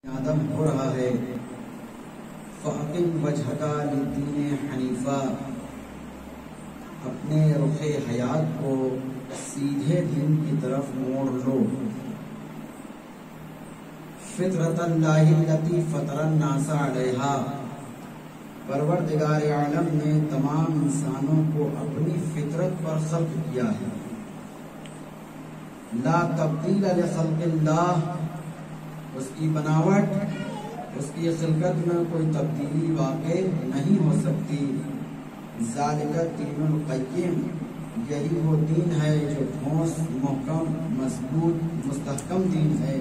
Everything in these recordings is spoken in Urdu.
آدم ہو رہا ہے فَأَقِمْ وَجْهَكَ لِلدِّينِ حَنِيفًا، اپنے رخ حیات کو سیدھے دین کی طرف موڑ لو۔ فطرۃ اللہ التی فطر الناس علیہا، پروردگار عالم نے تمام انسانوں کو اپنی فطرت پر خلق کیا ہے۔ لا تبدیل لخلق اللہ، اس کی بناوٹ، اس کی خلقت میں کوئی تبدیلی واقع نہیں ہو سکتی۔ ذالک الدین القیم، یہی وہ دین ہے جو ٹھوس، محکم، مضبوط، مستحکم دین ہے۔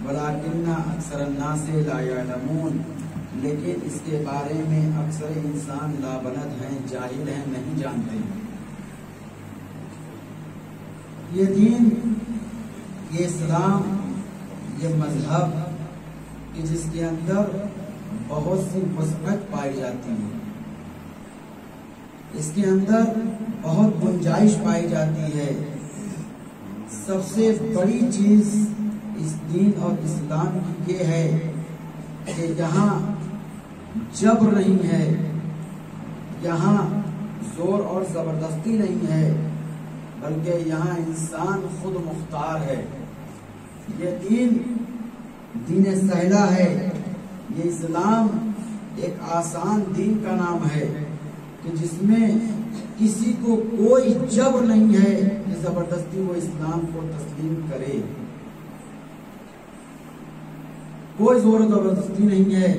ولکن اکثر الناس لا یعلمون، لیکن اس کے بارے میں اکثر انسان لابلد ہیں، جاہل ہیں، نہیں جانتے۔ یہ دین، یہ اسلام، یہ مذہب کہ جس کے اندر بہت سی وسعت پائی جاتی ہے، اس کے اندر بہت گنجائش پائی جاتی ہے۔ سب سے بڑی چیز اس دین اور اسلام کی یہ ہے کہ یہاں جبر نہیں ہے، یہاں زور اور زبردستی نہیں ہے، بلکہ یہاں انسان خود مختار ہے۔ یہ دین سہلا ہے، یہ اسلام ایک آسان دین کا نام ہے کہ جس میں کسی کو کوئی جبر نہیں ہے کہ زبردستی وہ اسلام کو تسلیم کرے، کوئی زور و زبردستی نہیں ہے۔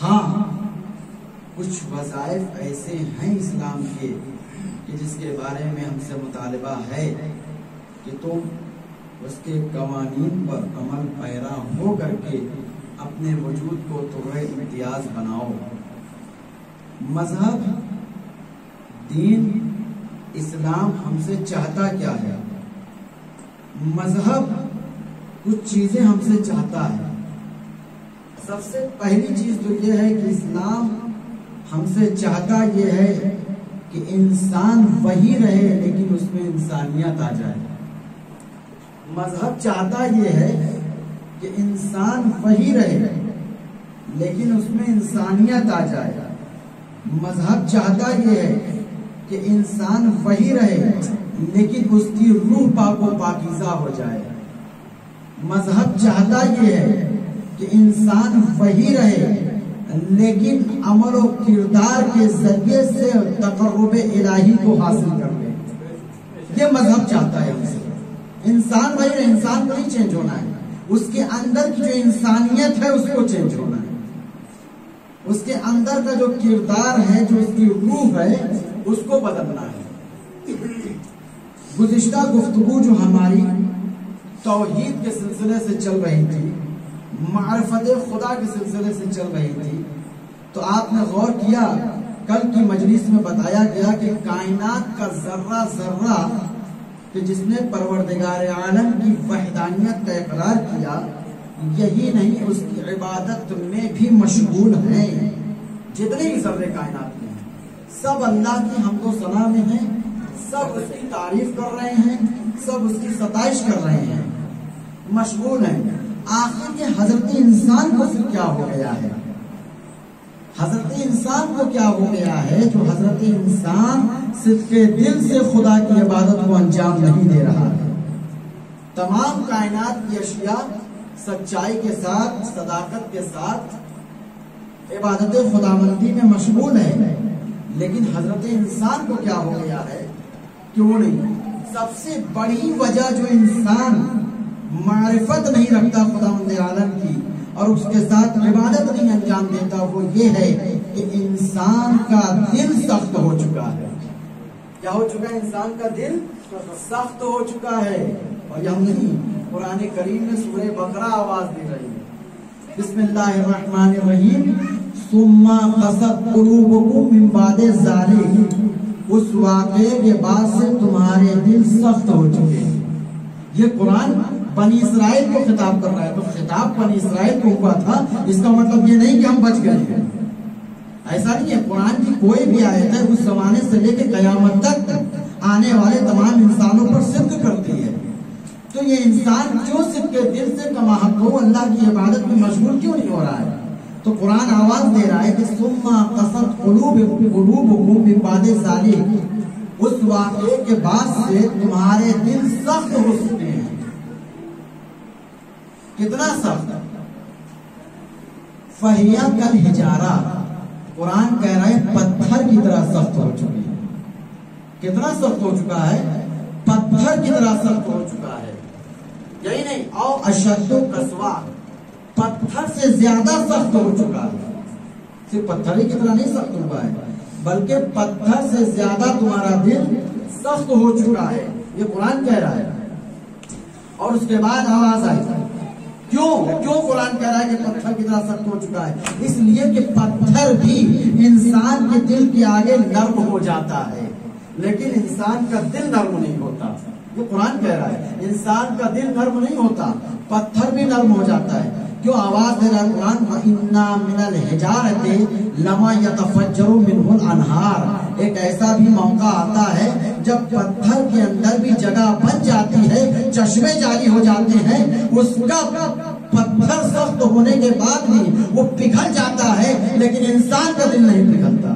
ہاں، کچھ وظائف ایسے ہیں اسلام کے کہ جس کے بارے میں ہم سے مطالبہ ہے کہ تم اس کے قوانین پر عمل پیرا ہو کر کے اپنے وجود کو تمہیں امتیاز بناؤ۔ مذہب، دین، اسلام ہم سے چاہتا کیا ہے؟ مذہب کچھ چیزیں ہم سے چاہتا ہے۔ سب سے پہلی چیز تو یہ ہے کہ اسلام ہم سے چاہتا یہ ہے کہ انسان وہی رہے لیکن اس میں انسانیت آ جائے۔ مذہب چاہتا یہ ہے کہ انسان وہی رہے لیکن اس میں انسانیت آ جائے۔ مذہب چاہتا یہ ہے کہ انسان وہی رہے لیکن اس کی روح پاک و پاکیزہ ہو جائے۔ مذہب چاہتا یہ ہے کہ انسان وہی رہے لیکن عمل و کردار کے ذریعے سے تقرب الہی کو حاصل کر لے۔ یہ مذہب چاہتا ہے ہم سے۔ انسان وہی رہے، انسان کو نہیں چینج ہونا ہے، اس کے اندر کی جو انسانیت ہے اس کو چینج ہونا ہے، اس کے اندر کا جو کردار ہے، جو اس کی روح ہے، اس کو بدلنا ہے۔ گزشتہ گفتگو جو ہماری توحید کے سلسلے سے چل رہی تھی، معرفت خدا کے سلسلے سے چل رہی تھی، تو آپ نے غور کیا، کل کی مجلس میں بتایا گیا کہ کائنات کا ذرہ ذرہ کہ جس نے پروردگار عالم کی وحدانیت کا اقرار کیا، یہی نہیں اس کی عبادت میں بھی مشغول ہیں۔ جتنے بھی ذرے کائنات میں ہیں سب اللہ کی حمد و ثنا میں ہیں، سب اس کی تعریف کر رہے ہیں، سب اس کی ستائش کر رہے ہیں، مشغول ہیں۔ آخر کے حضرت انسان کو پھر کیا ہو گیا ہے؟ حضرت انسان کو کیا ہو گیا ہے جو حضرت انسان صدق دل سے خدا کی عبادت کو انجام نہیں دے رہا ہے؟ تمام کائنات کی اشیاء سچائی کے ساتھ، صداقت کے ساتھ عبادت خداوندی میں مشغول ہے، لیکن حضرت انسان کو کیا ہو گیا ہے؟ کیوں نہیں؟ سب سے بڑی وجہ جو انسان معرفت نہیں رکھتا خداوند عالم کی اور اس کے ساتھ عبادت نہیں انجام دیتا، وہ یہ ہے کہ انسان کا دل سخت ہو چکا ہے۔ کیا ہو چکا ہے؟ انسان کا دل سخت ہو چکا ہے۔ اور یہ نہیں، قرآن کریم میں سورہ بقرہ آواز دے رہی ہے، بسم اللہ الرحمن الرحیم، ثم قست قلوبکم من بعد ذلک، اس واقعے کے بعد سے تمہارے دل سخت ہو چکے ہیں۔ یہ قرآن بنی اسرائیل کو خطاب کر رہا ہے، تو خطاب بنی اسرائیل کو ہوا تھا، اس کا مطلب یہ نہیں کہ ہم بچ گئے ہیں، ایسا نہیں ہے۔ قرآن کی کوئی بھی آیت ہے اس زمانے سے لے کے قیامت تک آنے والے تمام انسانوں پر صدق کرتی ہے۔ تو یہ انسان جو صرف کے دل سے کماحقہ اللہ کی عبادت میں مشغول کیوں نہیں ہو رہا ہے؟ تو قرآن آواز دے رہا ہے کہ ثم قست قلوبکم من بعد ذلک، اس واقعے کے بعد سے تمہارے دل سخت ہو چکے ہیں۔ کتنا سخت؟ فہیا کالحجارہ، قرآن کہہ رہا ہے پتھر کی طرح سخت ہو چکی ہے۔ کتنا سخت ہو چکا ہے؟ پتھر کی طرح سخت ہو چکا ہے۔ یہی نہیں، او اشد قسوہ، پتھر سے زیادہ سخت ہو چکا ہے۔ صرف پتھر ہی کی طرح نہیں سخت ہوا ہے، بلکہ پتھر سے زیادہ تمہارا دل سخت ہو چکا ہے، یہ قرآن کہہ رہا ہے۔ اور اس کے بعد آواز آئی، کیوں قرآن کہہ رہا ہے کہ پتھر کی طرح سخت ہو چکا ہے؟ اس لیے کہ پتھر بھی انسان کے دل کے آگے نرم ہو جاتا ہے، لیکن انسان کا دل نرم نہیں ہوتا۔ یہ قرآن کہہ رہا ہے انسان کا دل نرم نہیں ہوتا، پتھر بھی نرم ہو جاتا ہے۔ کیوں آواز دے رہا ہے قرآن؟ وَإِنَّا مِنَ الْحِجَارَةِ لَمَا يَتَفَجَّرُ مِنْهُ الْأَنْهَارُ، ایک ایسا بھی موقع آتا ہے جب پتھر کے اندر بھی جگہ بن جاتی ہے، چشمے جاری ہو جاتے ہیں، اس کا پتھر سخت ہونے کے بعد بھی وہ پگھل جاتا ہے، لیکن انسان کا دل نہیں پگھلتا،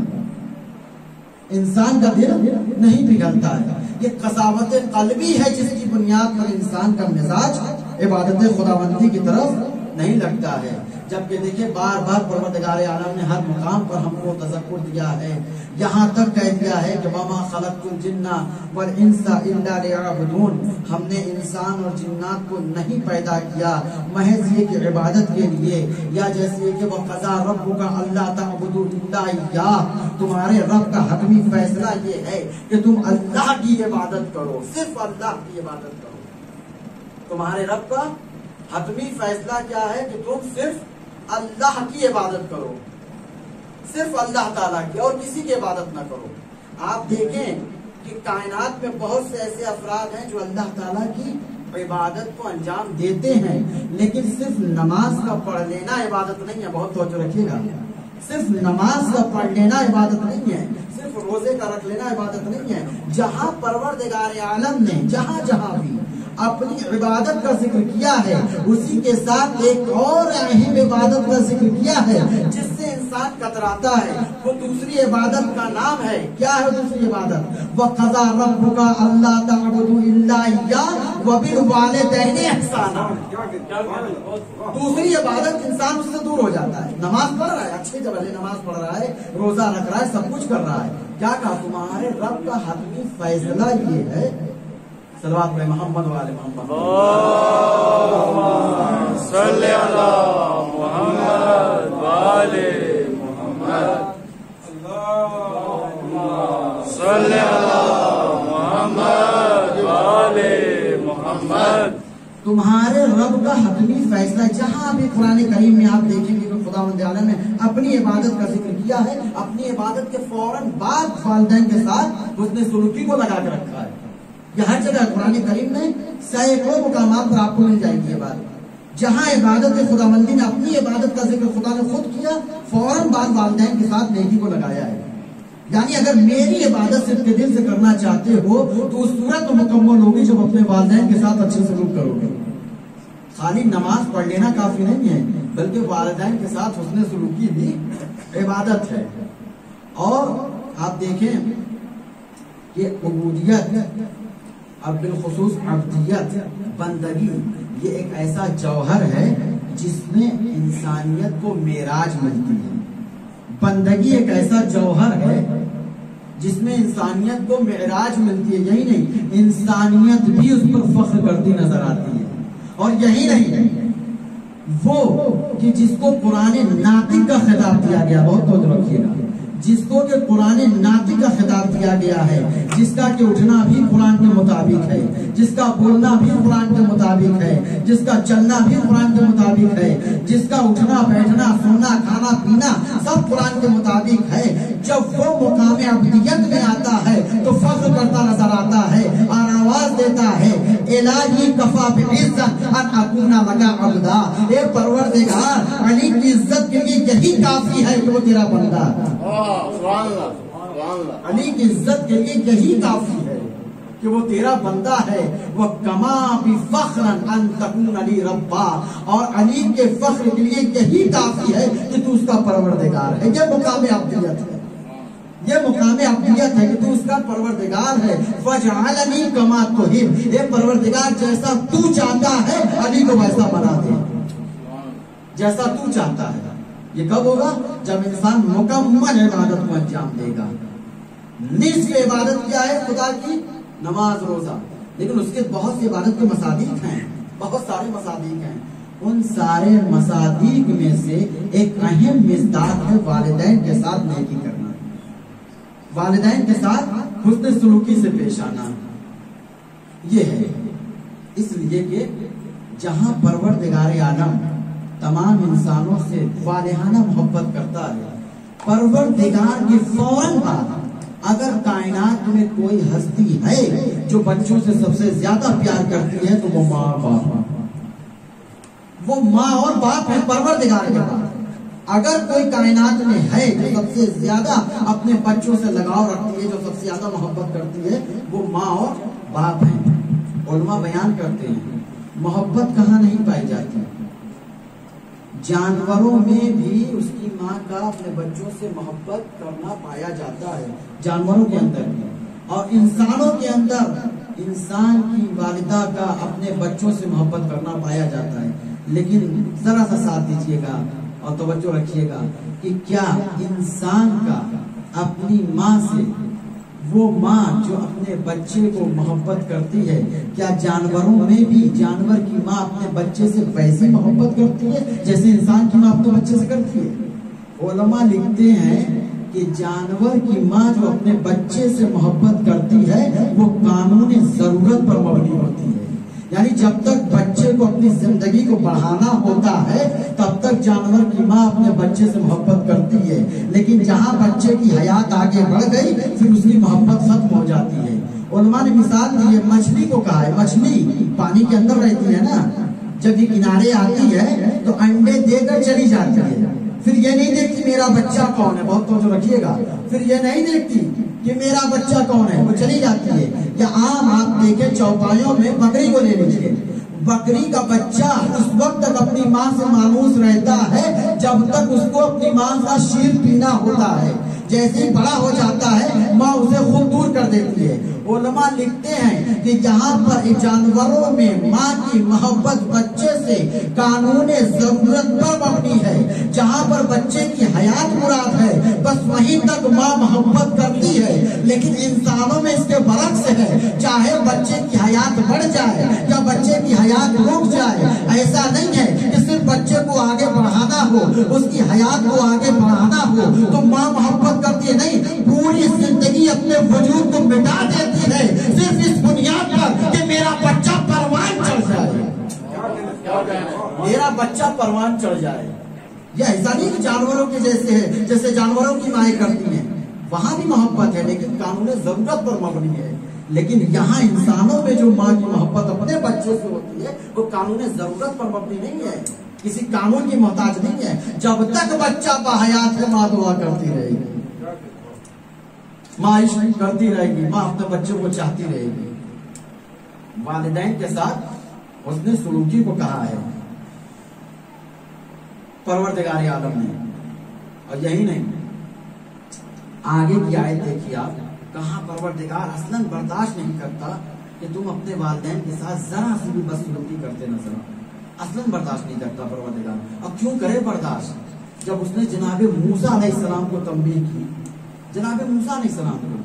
انسان کا دل نہیں پگھلتا ہے۔ یہ قساوت قلبی ہے جس کی بنیاد پر انسان کا مزاج عبادت خداوندی کی طرف نہیں لگتا ہے۔ جبکہ دیکھیں بار بار پروردگار عالم نے ہر مقام پر ہم کو تذکر دیا ہے، یہاں تک کہہ دیا ہے کہ وَمَا خَلَقْتُ الْجِنَّ وَالْإِنسَ إِلَّا لِيَعْبُدُونَ، ہم نے انسان اور جنات کو نہیں پیدا کیا محض یہ کہ عبادت کے لیے، یا جیسے کہ وَقَضَىٰ رَبُّكَ أَلَّا تَعْبُدُوا إِلَّا إِيَّاهُ، تمہارے رب کا حتمی فیصلہ یہ ہے کہ تم اللہ کی عبادت کرو، صرف اللہ کی عبادت کرو۔ تمہارے رب کا حتمی فیصلہ کیا ہے کہ تم صرف اللہ کی عبادت کرو، صرف اللہ تعالیٰ کی، اور کسی کی عبادت نہ کرو۔ آپ دیکھیں کہ کائنات میں بہت سے ایسے افراد ہیں جو اللہ تعالیٰ کی عبادت کو انجام دیتے ہیں، لیکن صرف نماز کا پڑھ لینا عبادت نہیں ہے، بہت توجہ رکھیے گا، صرف نماز کا پڑھ لینا عبادت نہیں ہے، صرف روزے کا رکھ لینا عبادت نہیں ہے۔ جہاں پروردگار عالم نے جہاں جہاں بھی اپنی عبادت کا ذکر کیا ہے، اسی کے ساتھ ایک اور اہم عبادت کا ذکر کیا ہے جس سے انسان کتراتا ہے، وہ دوسری عبادت کا نام ہے۔ کیا ہے دوسری عبادت؟ وَقَضَىٰ رَبُّكَ أَلَّا تَعْبُدُوا إِلَّا إِيَّاهُ وَبِالْوَالِدَيْنِ إِحْسَانًا۔ دوسری عبادت انسان اس سے دور ہو جاتا ہے۔ نماز پڑھ رہا ہے، اچھے جب نماز پڑھ رہا ہے، روزہ رکھ رہا ہے، سب کچھ کر رہا ہے، کیا کہا؟ تمہارے رب کا حتمی فیصلہ یہ ہے، صلوات پہ محمد والے محمد، صلی اللہ محمد والے محمد، صلی اللہ محمد والے محمد۔ تمہارے رب کا حتمی فیصلہ، جہاں بھی قرآن کریم میں آپ دیکھیں گے کہ خداوند عالم نے اپنی عبادت کا ذکر کیا ہے، اپنی عبادت کے فوراً بعد والدین کے ساتھ حسن سلوکی کو لگا کے رکھا ہے۔ یہ ہر جگہ قرآن کریم میں سینکڑوں مقامات پر آپ کو مل جائے گی یہ بات، جہاں عبادت خداوندی نے اپنی عبادت کا ذکر خدا نے خود کیا، فوراً بعد والدین کے ساتھ نیکی کو لگایا ہے۔ یعنی اگر میری عبادت صرف کے دل سے کرنا چاہتے ہو تو اس صورت تو مکمل ہوگی جب اپنے والدین کے ساتھ اچھے سلوک کرو گے۔ خالی نماز پڑھ لینا کافی نہیں ہے، بلکہ والدین کے ساتھ حسن سلوکی بھی عبادت ہے۔ اور آپ دیکھیں کہ عبودیت، اب بالخصوص عبدیت، بندگی، یہ ایک ایسا جوہر ہے جس میں انسانیت کو معراج ملتی ہے۔ بندگی ایک ایسا جوہر ہے جس میں انسانیت کو معراج ملتی ہے۔ یہی نہیں، انسانیت بھی اس پر فخر کرتی نظر آتی ہے۔ اور یہی نہیں، وہ کہ جس کو قرآن ناطق کا خطاب دیا گیا، بہت توجہ رکھیے گا، جس کو کہ قرآن ناطق کا خطاب دیا گیا ہے، جس کا کہ اٹھنا بھی قرآن کے مطابق ہے، جس کا بولنا بھی قرآن کے مطابق ہے، جس کا چلنا بھی قرآن کے مطابق ہے، جس کا اٹھنا بیٹھنا سونا کھانا پینا سب قرآن کے مطابق ہے، جب وہ مقام عبدیت میں آتا ہے تو فخر کرتا نظر آتا ہے اور آواز دیتا ہے، الہی کفا بعزت ان اکون لک عبدا، اے پروردگار علی کی عزت کے لیے یہی کافی ہے کہ وہ تیرا بندہ، علی کی عزت کے لیے یہی کافی ہے کہ وہ تیرا بندہ ہے. وہ کما بھی فخرن ان تکون علی ربا, اور علی کے فخر کے لیے یہی کافی ہے کہ تو اس کا پروردگار ہے. یہ مقام عبدیت ہے, یہ مقام عبدیت ہے کہ تو اس کا پروردگار ہے. فجعلنی کما تحب, اے پروردگار جیسا تو چاہتا ہے علی کو ویسا بنا دے, جیسا تو چاہتا ہے. یہ کب ہوگا؟ جب انسان مکمل عبادت کو انجام دے گا. نصف عبادت کیا ہے خدا کی؟ نماز روزہ. لیکن اس کے بہت سی عبادت کے مصادیق ہیں, بہت سارے مصادیق ہیں. ان سارے مصادیق میں سے ایک اہم مصداق ہے والدین کے ساتھ نیکی کرنا, والدین کے ساتھ حسن سلوکی سے پیش آنا. یہ ہے اس لیے کہ جہاں پروردگار عالم تمام انسانوں سے والہانہ محبت کرتا ہے, پروردگار کی فوراً بعد اگر کائنات میں کوئی ہستی ہے جو بچوں سے سب سے زیادہ پیار کرتی ہے تو وہ ماں باپ, وہ ماں اور باپ ہے پروردگار کے بعد. اگر کوئی کائنات میں ہے جو سب سے زیادہ اپنے بچوں سے لگاؤ رکھتی ہے, جو سب سے زیادہ محبت کرتی ہے, وہ ماں اور باپ ہیں. علماء بیان کرتے ہیں محبت کہاں نہیں پائی جاتی, جانوروں میں بھی اس کی ماں کا اپنے بچوں سے محبت کرنا پایا جاتا ہے, جانوروں کے اندر بھی. اور انسانوں کے اندر انسان کی والدہ کا اپنے بچوں سے محبت کرنا پایا جاتا ہے. لیکن ذرا سا ساتھ دیجیے گا اور توجہ رکھیے گا کہ کیا انسان کا اپنی ماں سے, وہ ماں جو اپنے بچے کو محبت کرتی ہے, کیا جانوروں میں بھی جانور کی ماں اپنے بچے سے ویسی محبت کرتی ہے جیسے انسان کی ماں اپنے بچے سے کرتی ہے؟ علماء لکھتے ہیں کہ جانور کی ماں جو اپنے بچے سے محبت کرتی ہے وہ قانون ضرورت پر مبنی ہوتی ہے. یعنی جب تک بچے کو اپنی زندگی کو بڑھانا ہوتا ہے تب تک جانور کی ماں اپنے بچے سے محبت کرتی ہے. لیکن جہاں بچے کی حیات آگے بڑھ گئی پھر اس کی محبت ختم ہو جاتی ہے. علماء نے مثال دی ہے, مچھلی کو کہا ہے, مچھلی پانی کے اندر رہتی ہے نا, جب یہ کنارے آتی ہے تو انڈے دے کر چلی جاتی ہے, پھر یہ نہیں دیکھتی میرا بچہ کون ہے, بہت توجہ رکھیے گا, پھر یہ نہیں دیکھتی کہ میرا بچہ کون ہے, وہ چلی جاتی ہے. یا عام آپ دیکھیں چوپایوں میں بکری کو لے لیجیے, بکری کا بچہ اس وقت تک اپنی ماں سے مانوس رہتا ہے جب تک اس کو اپنی ماں کا شیر پینا ہوتا ہے. جیسے ہی بڑا ہو جاتا ہے ماں اسے خود دور کر دیتی ہے. علماء لکھتے ہیں کہ جہاں پر جانوروں میں ماں کی محبت بچے سے قانون ضرورت پر مبنی ہے, جہاں پر بچے کی حیات مراد ہے بس وہیں تک ماں محبت کرتی ہے. لیکن انسانوں میں اس کے برعکس ہے, چاہے بچے کی حیات بڑھ جائے یا بچے کی حیات رک جائے, ایسا نہیں ہے کہ صرف بچے کو آگے بڑھانا ہو, اس کی حیات کو آگے بڑھانا ہو تو ماں محبت کرتی ہے. نہیں, پوری زندگی اپنے وجود کو مٹا دیتی ہے صرف اس بنیاد پر کہ میرا بچہ پروان چڑھ جائے, میرا بچہ پروان چڑھ جائے. یہ ایسا نہیں کہ جانوروں کے جیسے ہے, جیسے جانوروں کی مائیں کرتی ہیں, وہاں بھی محبت ہے لیکن قانون ضرورت پر مبنی ہے. لیکن یہاں انسانوں میں جو ماں کی محبت اپنے بچے سے ہوتی ہے وہ قانون ضرورت پر مبنی نہیں ہے, کسی قانون کی محتاج نہیں ہے. جب تک بچہ باحیات ہے ماں دعا کرتی رہے گی, ماں عشق کرتی رہے گی, ماں اپنے بچے کو چاہتی رہے گی. والدین کے ساتھ اس نے سلوکی کو کہا ہے پروردگار عالم نے. اور یہی نہیں, آگے کی آیت دیکھیے آپ, کہاں پروردگار اصلاً برداشت نہیں کرتا کہ تم اپنے والدین کے ساتھ ذرا سی بھی بدسلوکی کرتے نظر آؤ, اصلاً برداشت نہیں کرتا پروردگار. اب کیوں کرے برداشت, جب اس نے جناب موسیٰ علیہ السلام کو تنبیہ کی, جناب موسیٰ علیہ السلام کو,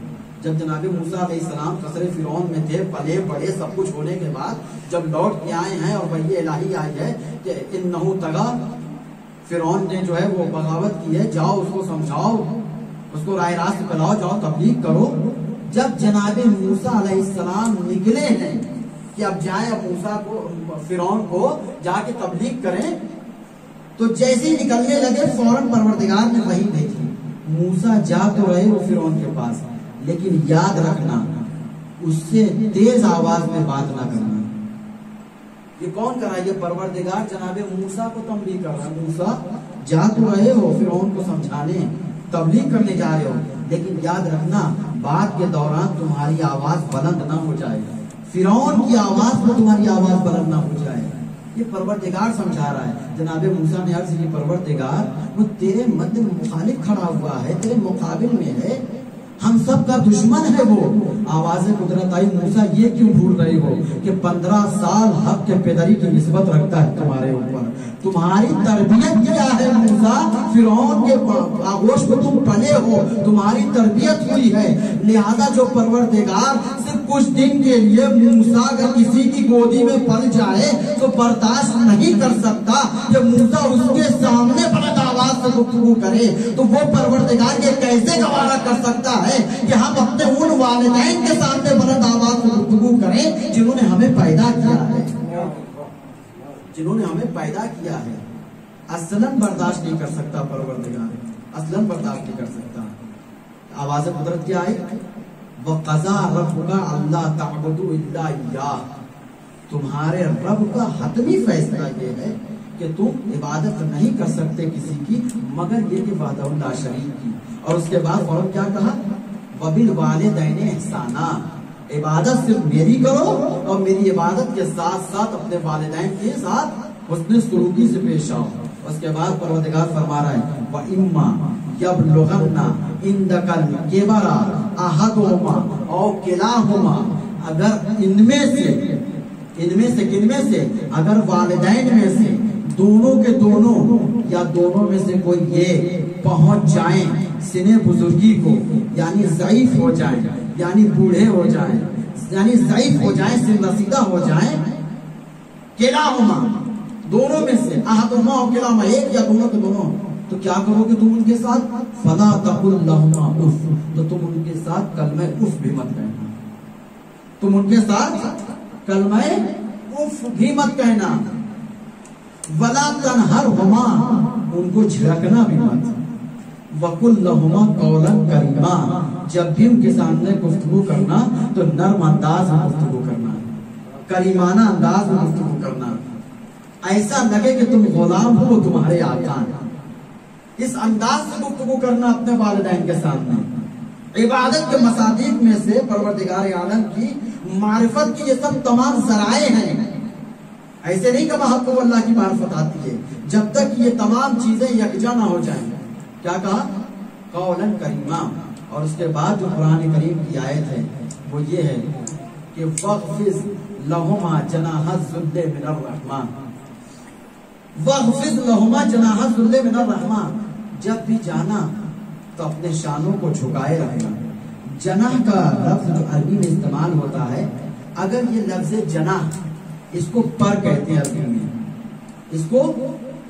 جب جناب موسیٰ علیہ السلام قصر فرعون میں تھے, پلے بڑے سب کچھ ہونے کے بعد جب لوٹ کے آئے ہیں اور وحی الہی آئی ہے کہ انہو طغیٰ, فرعون نے جو ہے وہ بغاوت کی ہے, جاؤ اس کو سمجھاؤ, اس کو رائے راست پلاؤ, جاؤ تبلیغ کرو. جب جناب موسیٰ علیہ السلام نکلے ہیں کہ اب جائیں اب موسیٰ کو, فرعون کو جا کے تبلیغ کریں, تو جیسے ہی نکلنے لگے فوراً پروردگار نے وحی بھیجی, موسیٰ جا تو رہے وہ فرعون کے پاس, لیکن یاد رکھنا اس سے تیز آواز میں بات نہ کرنا. یہ کون کر رہا ہے؟ یہ پروردگار جناب موسیٰ کو تنبیہ کر رہا ہے. موسیٰ جا تو رہے ہو فرعون کو سمجھانے, تبلیغ کرنے جا رہے ہو, لیکن یاد رکھنا بات کے دوران تمہاری آواز بلند نہ ہو جائے، فرعون کی آواز میں تمہاری آواز بلند نہ ہو جائے۔ یہ پروردگار سمجھا رہا ہے۔ جناب موسیٰ نے عرض کی پروردگار وہ تیرے مد مخالف کھڑا ہوا ہے، تیرے مقابل میں ہے، ہم سب کا دشمن ہے وہ۔ آواز قدرت آئی، موسیٰ یہ کیوں بھول رہے ہو کہ 15 سال حق کے پیدری کی نسبت رکھتا ہے تمہارے اوپر، تمہاری تربیت کیا ہے موسیٰ، فرعون کے آغوش میں تم پلے ہو، تمہاری تربیت ہوئی ہے، لہذا جو پروردگار صرف کچھ دن کے لیے موسیٰ اگر کسی کی گودی میں پل جائے تو برداشت نہیں کر سکتا کہ موسیٰ اس کے سامنے بلند آواز سے گفتگو کرے، تو وہ پروردگار یہ کیسے گوارا کر سکتا ہے کہ ہم اپنے ان والدین کے سامنے بلند آواز سے گفتگو کریں جنہوں نے ہمیں پیدا کیا ہے، جنہوں نے ہمیں پیدا کیا ہے۔ اصلاً برداشت نہیں کر سکتا پروردگار، اصلاً برداشت نہیں کر سکتا۔ آواز قدرت کیا ہے؟ وَقَضَىٰ رَبُّكَ أَلَّا تَعْبُدُوا إِلَّا إِيَّاهُ، تمہارے رب کا حتمی فیصلہ یہ ہے کہ تم عبادت نہیں کر سکتے کسی کی مگر یہ کہ وحدہ لا شریک کی۔ اور اس کے بعد فوراً کیا کہا؟ وَبِالْوَالِدَيْنِ إِحْسَانًا، عبادت صرف میری کرو اور میری عبادت کے ساتھ ساتھ اپنے والدین کے ساتھ حسن سلوکی سے پیش آؤ۔ اس کے بعد پروردگار فرما رہا ہے وَإِمَّا يَبْلُغَنَّ عِندَكَ الْكِبَرَ أَحَدُهُمَا أَوْ كِلَاهُمَا، اگر ان میں سے کن میں سے اگر والدین میں سے دونوں کے دونوں یا دونوں میں سے کوئی یہ پہنچ جائیں سن بزرگی کو، یعنی ضعیف ہو جائیں، یعنی بوڑھے ہو جائیں، یعنی ضعیف ہو جائیں، سن رسیدہ ہو جائیں، کلاہما، دونوں میں سے، احدہما او کلاہما، ایک یا دونوں کے دونوں، تو کیا کرو گے تم ان کے ساتھ؟ فلا تقل لہما اف، تو تم ان کے ساتھ کلمہ اف بھی مت کہنا، تم ان کے ساتھ کلمہ اف بھی مت کہنا، ولا تنہرہما، ان کو جھڑکنا بھی مت، وَقُلْ لَهُمَا قَوْلًا كَرِيمًا، جب بھی ان کے سامنے گفتگو کرنا تو نرم انداز میں گفتگو کرنا، کریمانہ انداز میں گفتگو کرنا، ایسا لگے کہ تم غلام ہو تمہارے آقا، اس انداز سے گفتگو کرنا اپنے والدین کے سامنے۔ عبادت کے مصادیق میں سے پروردگار عالم کی معرفت کی یہ سب تمام ذرائع ہیں، ایسے نہیں کہ محق کو اللہ کی معرفت آتی ہے جب تک یہ تمام چیزیں یکجا نہ ہو جائیں۔ کیا کہا؟ قولاً کریما۔ اور اس کے بعد جو قرآن کریم کی آیت ہے وہ یہ ہے کہ وَاخْفِضْ لَهُمَا جَنَاحَ الذُّلِّ مِنَ الرَّحْمَةِ، وَاخْفِضْ لَهُمَا جَنَاحَ الذُّلِّ مِنَ الرَّحْمَةِ، جب بھی جانا تو اپنے شانوں کو جھکائے رہنا۔ جناح کا لفظ جو عربی میں استعمال ہوتا ہے، اگر یہ لفظ جناح، اس کو پر کہتے ہیں عربی میں، اس کو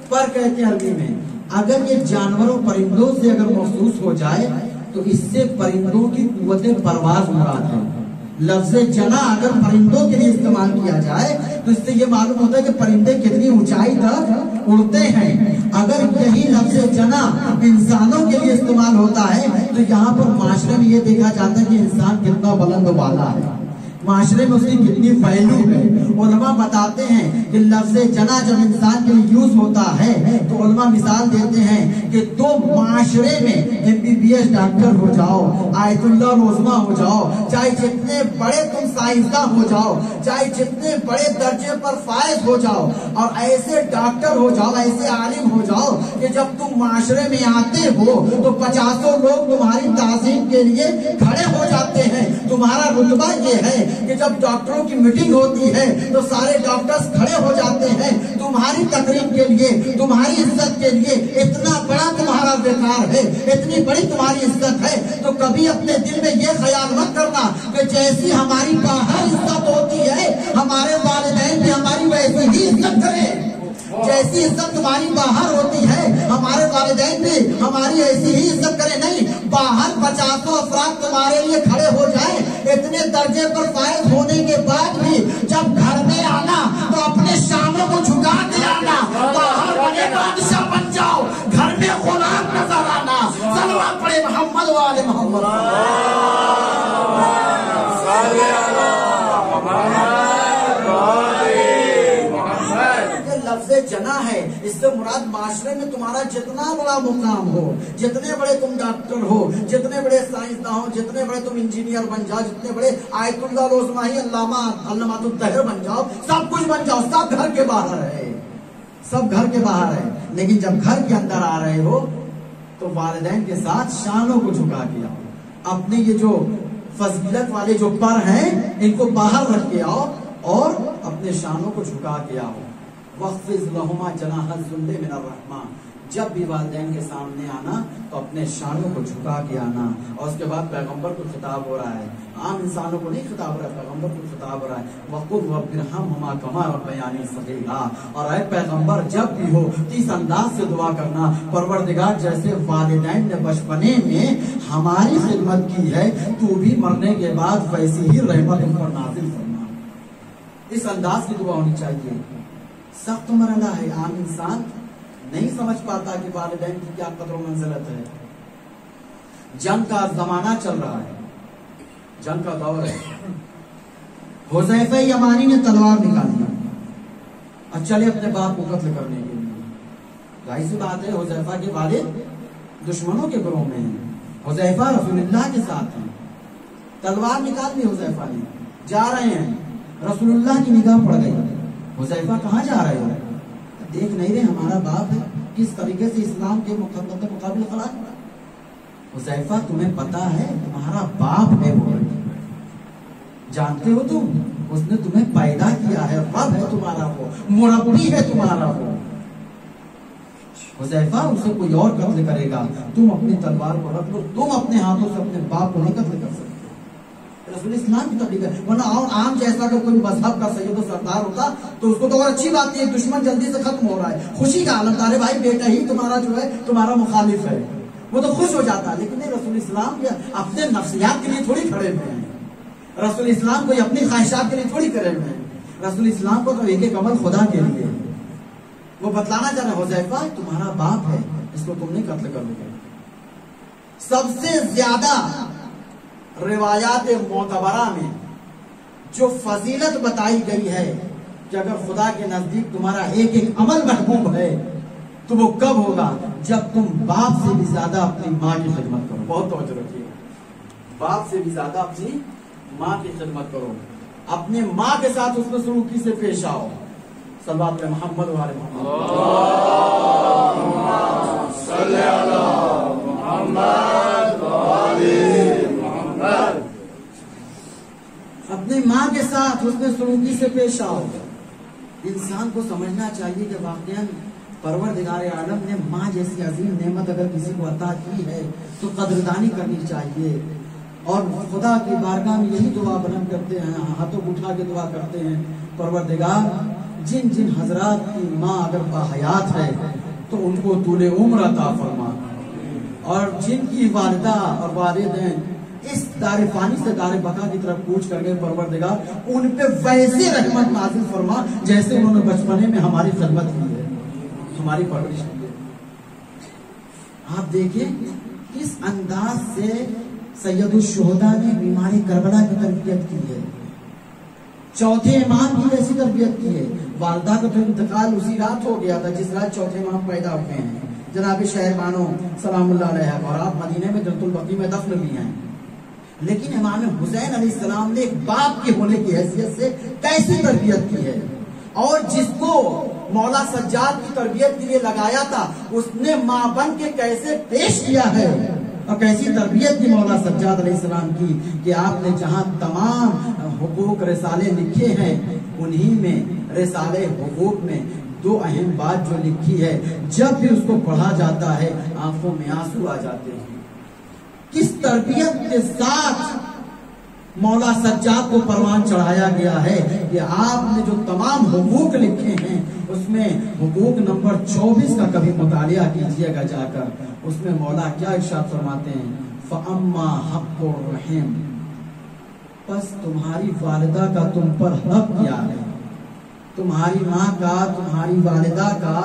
پر کہتے ہیں عربی میں، اگر یہ جانوروں پرندوں سے اگر محسوس ہو جائے تو اس سے پرندوں کی قوت پرواز مراد ہے۔ لفظ جناح اگر پرندوں کے لیے استعمال کیا جائے تو اس سے یہ معلوم ہوتا ہے کہ پرندے کتنی اونچائی تک اڑتے ہیں۔ اگر یہی لفظ جناح انسانوں کے لیے استعمال ہوتا ہے تو یہاں پر معاشرے میں یہ دیکھا جاتا ہے کہ انسان کتنا بلند و بالا ہے، معاشرے میں اس کی کتنی ویلیو ہے۔ علماء بتاتے ہیں کہ لفظ جناح جب انسان کے لیے یوز ہوتا ہے تو علماء مثال دیتے ہیں کہ تم معاشرے میں MBBS ڈاکٹر ہو جاؤ، آیت اللہ العظمیٰ ہو جاؤ، چاہے جتنے بڑے تم سائنسداں ہو جاؤ، چاہے جتنے بڑے درجے پر فائز ہو جاؤ، اور ایسے ڈاکٹر ہو جاؤ، ایسے عالم ہو جاؤ کہ جب تم معاشرے میں آتے ہو تو 50 لوگ تمہاری تعظیم کے لیے کھڑے ہو جاتے ہیں۔ تمہارا رتبہ یہ ہے کہ جب ڈاکٹروں کی میٹنگ ہوتی ہے تو سارے ڈاکٹرز کھڑے ہو جاتے ہیں تمہاری تقریب کے لیے، تمہاری عزت کے لیے۔ اتنا بڑا تمہارا وقار ہے، اتنی بڑی تمہاری عزت ہے، تو کبھی اپنے دل میں یہ خیال مت کرنا کہ جیسی ہماری باہر عزت ہوتی ہے ہمارے والدین بھی ہماری ویسی ہی عزت کریں، جیسی عزت تمہاری باہر ہوتی ہے ہمارے والدین بھی ہماری ایسی ہی عزت کریں۔ نہیں، باہر 50 افراد تمہارے لیے کھڑے ہو جائیں، اتنے درجے پر فائز ہونے کے بعد بھی جب گھر میں آنا تو اپنے شانوں کو جھکا کے آنا، باہر بڑے بادشاہ بن جاؤ، گھر میں غلام نظر آنا۔ صلوات پڑھے محمد والے محمد۔ لفظ جنا ہے، اس سے مراد معاشرے میں تمہارا جتنا بڑا مقام ہو، جتنے بڑے تم ڈاکٹر ہو، جتنے بڑے سائنسداں ہو، جتنے بڑے تم انجینئر بن جاؤ، جتنے بڑے آیت اللہ روزماہی علامات الدہر بن جاؤ، سب کچھ بن جاؤ، سب گھر کے باہر ہے، سب گھر کے باہر ہے. لیکن جب گھر کے اندر آ رہے ہو تو والدین کے ساتھ شانوں کو جھکا کے آؤ. اپنے یہ جو فضیلت والے جو پر ہیں ان کو باہر رکھ کے آؤ اور اپنے شانوں کو جھکا کے آؤ. وَخْفِضْ لَهُمَا جَنَاحَ الذُّلِّ مِنَ الرَّحْمَةِ. جب بھی والدین کے سامنے آنا تو اپنے شانوں کو جھکا کے آنا. اور اس کے بعد پیغمبر کو خطاب ہو رہا ہے، عام انسانوں کو نہیں خطاب ہو رہا ہے، پیغمبر کو خطاب ہو رہا ہے. وَقُلْ رَبِّ ارْحَمْهُمَا كَمَا رَبَّيَانِي صَغِيرًا. اور اے پیغمبر جب بھی ہو اس انداز سے دعا کرنا، پروردگار جیسے والدین نے بچپنے میں ہماری خدمت کی ہے تو بھی مرنے کے بعد ویسی ہی رحمت ان پر نازل فرما. اس انداز کی دعا ہونی چاہیے. سخت مرحلہ ہے، عام انسان نہیں سمجھ پاتا کہ والدین کی کیا قدر و منزلت ہے. جنگ کا زمانہ چل رہا ہے، جنگ کا دور ہے. حذیفہ یمانی نے تلوار نکالی اور چلے اپنے باپ کو قتل کرنے کے لیے. ظاہر سی بات ہے حذیفہ کے والد دشمنوں کے گروہ میں ہیں، حذیفہ رسول اللہ کے ساتھ ہیں. تلوار نکال لی حذیفہ نے، جا رہے ہیں، رسول اللہ کی نگاہ پڑ گئی. حذیفہ کہاں جا رہے ہو؟ دیکھ نہیں رہے ہمارا باپ ہے کس طریقے سے اسلام کے مقابل کھڑا ہے. حذیفہ تمہیں پتا ہے تمہارا باپ ہے، وہ جانتے ہو تم، اس نے تمہیں پیدا کیا ہے، رب ہے تمہارا، وہ مربی ہے تمہارا وہ. حذیفہ اسے کوئی اور قتل کرے گا، تم اپنی تلوار کو رکھ لو، تم اپنے ہاتھوں سے اپنے باپ کو نہیں قتل کر سکتے. رسول اسلام کی تبلیغ ہے. ورنہ عام جیسا کہ کوئی مذہب کا سید و سردار ہوتا تو اس کو تو اور اچھی بات نہیں ہے، دشمن جلدی سے ختم ہو رہا ہے، خوشی کا عالم دار ہے، بھائی بیٹا ہی تمہارا جو ہے تمہارا مخالف ہے، وہ تو خوش ہو جاتا ہے. لیکن نہیں، رسول اسلام یا اپنے نفسیات کے لیے تھوڑی کھڑے ہوئے ہیں. رسول اسلام کوئی اپنی خواہشات کے لیے تھوڑی کھڑے ہوئے ہیں. رسول اسلام کو تو ایک ایک عمل خدا کے لیے. وہ بتلانا چاہ رہے حذیفہ تمہارا باپ ہے، اس کو تم نہیں قتل کرو گے. سب سے زیادہ روایات معتبرہ میں جو فضیلت بتائی گئی ہے کہ اگر خدا کے نزدیک تمہارا ایک ایک عمل محبوب ہے تو وہ کب ہوگا؟ جب تم باپ سے بھی زیادہ اپنی ماں کی خدمت کرو. بہت توجہ رکھیے، باپ سے بھی زیادہ اپنی ماں کی خدمت کرو، اپنے ماں کے ساتھ اس میں سلوکی سے پیش آؤ. صلوات علی محمد و آل محمد. اللہم صلی علی محمد و آل محمد. اپنے ماں کے ساتھ اس میں سلوکی سے پیش آؤ. انسان کو سمجھنا چاہیے کہ واقعاً پروردگار عالم نے ماں جیسی عظیم نعمت اگر کسی کو عطا کی ہے تو قدردانی کرنی چاہیے. اور خدا کی بارگاہ میں یہی دعا بلند کرتے ہیں، ہاتھوں اٹھا کے دعا کرتے ہیں، پروردگار جن جن حضرات کی ماں اگر باحیات ہے تو ان کو طول عمر عطا فرما، اور جن کی والدہ اور والدین اس دار فانی سے دار بقا کی طرف کوچ کر گئے، پروردگار ان پہ ویسے رحمت نازل فرما جیسے انہوں نے بچپنے میں ہماری خدمت کی ہے، ہماری پرورش کی ہے. آپ دیکھیں کس انداز سے سید الشہداء نے بیمار کربلا کی تربیت کی ہے، چوتھے امام کی ایسی تربیت کی ہے. والدہ کا تو انتقال اسی رات ہو گیا تھا جس رات چوتھے امام پیدا ہوئے ہیں، جناب شہر بانو سلام اللہ علیہ، اور آپ مدینے میں جنت البقیع میں دفن بھی ہیں. لیکن امام حسین علیہ السلام نے ایک باپ کے ہونے کی حیثیت سے کیسی تربیت کی ہے، اور جس کو مولا سجاد کی تربیت کے لیے لگایا تھا اس نے ماں بن کے کیسے پیش کیا ہے، اور کیسی تربیت کی مولا سجاد علیہ السلام کی کہ آپ نے جہاں تمام حقوق رسالے لکھے ہیں انہی میں رسالے حقوق میں دو اہم بات جو لکھی ہے، جب بھی اس کو پڑھا جاتا ہے آنکھوں میں آنسو آ جاتے ہیں. کس تربیت کے ساتھ مولا سجاد کو پروان چڑھایا گیا ہے کہ آپ نے جو تمام حقوق لکھے ہیں اس میں حقوق نمبر 24 کا کبھی مطالعہ کیجئے گا جا کر. اس میں مولا کیا ارشاد فرماتے ہیں، فَأَمَّا حَقُّ الرَّحِمِ، پس تمہاری والدہ کا تم پر حق کیا ہے، تمہاری ماں کا تمہاری والدہ کا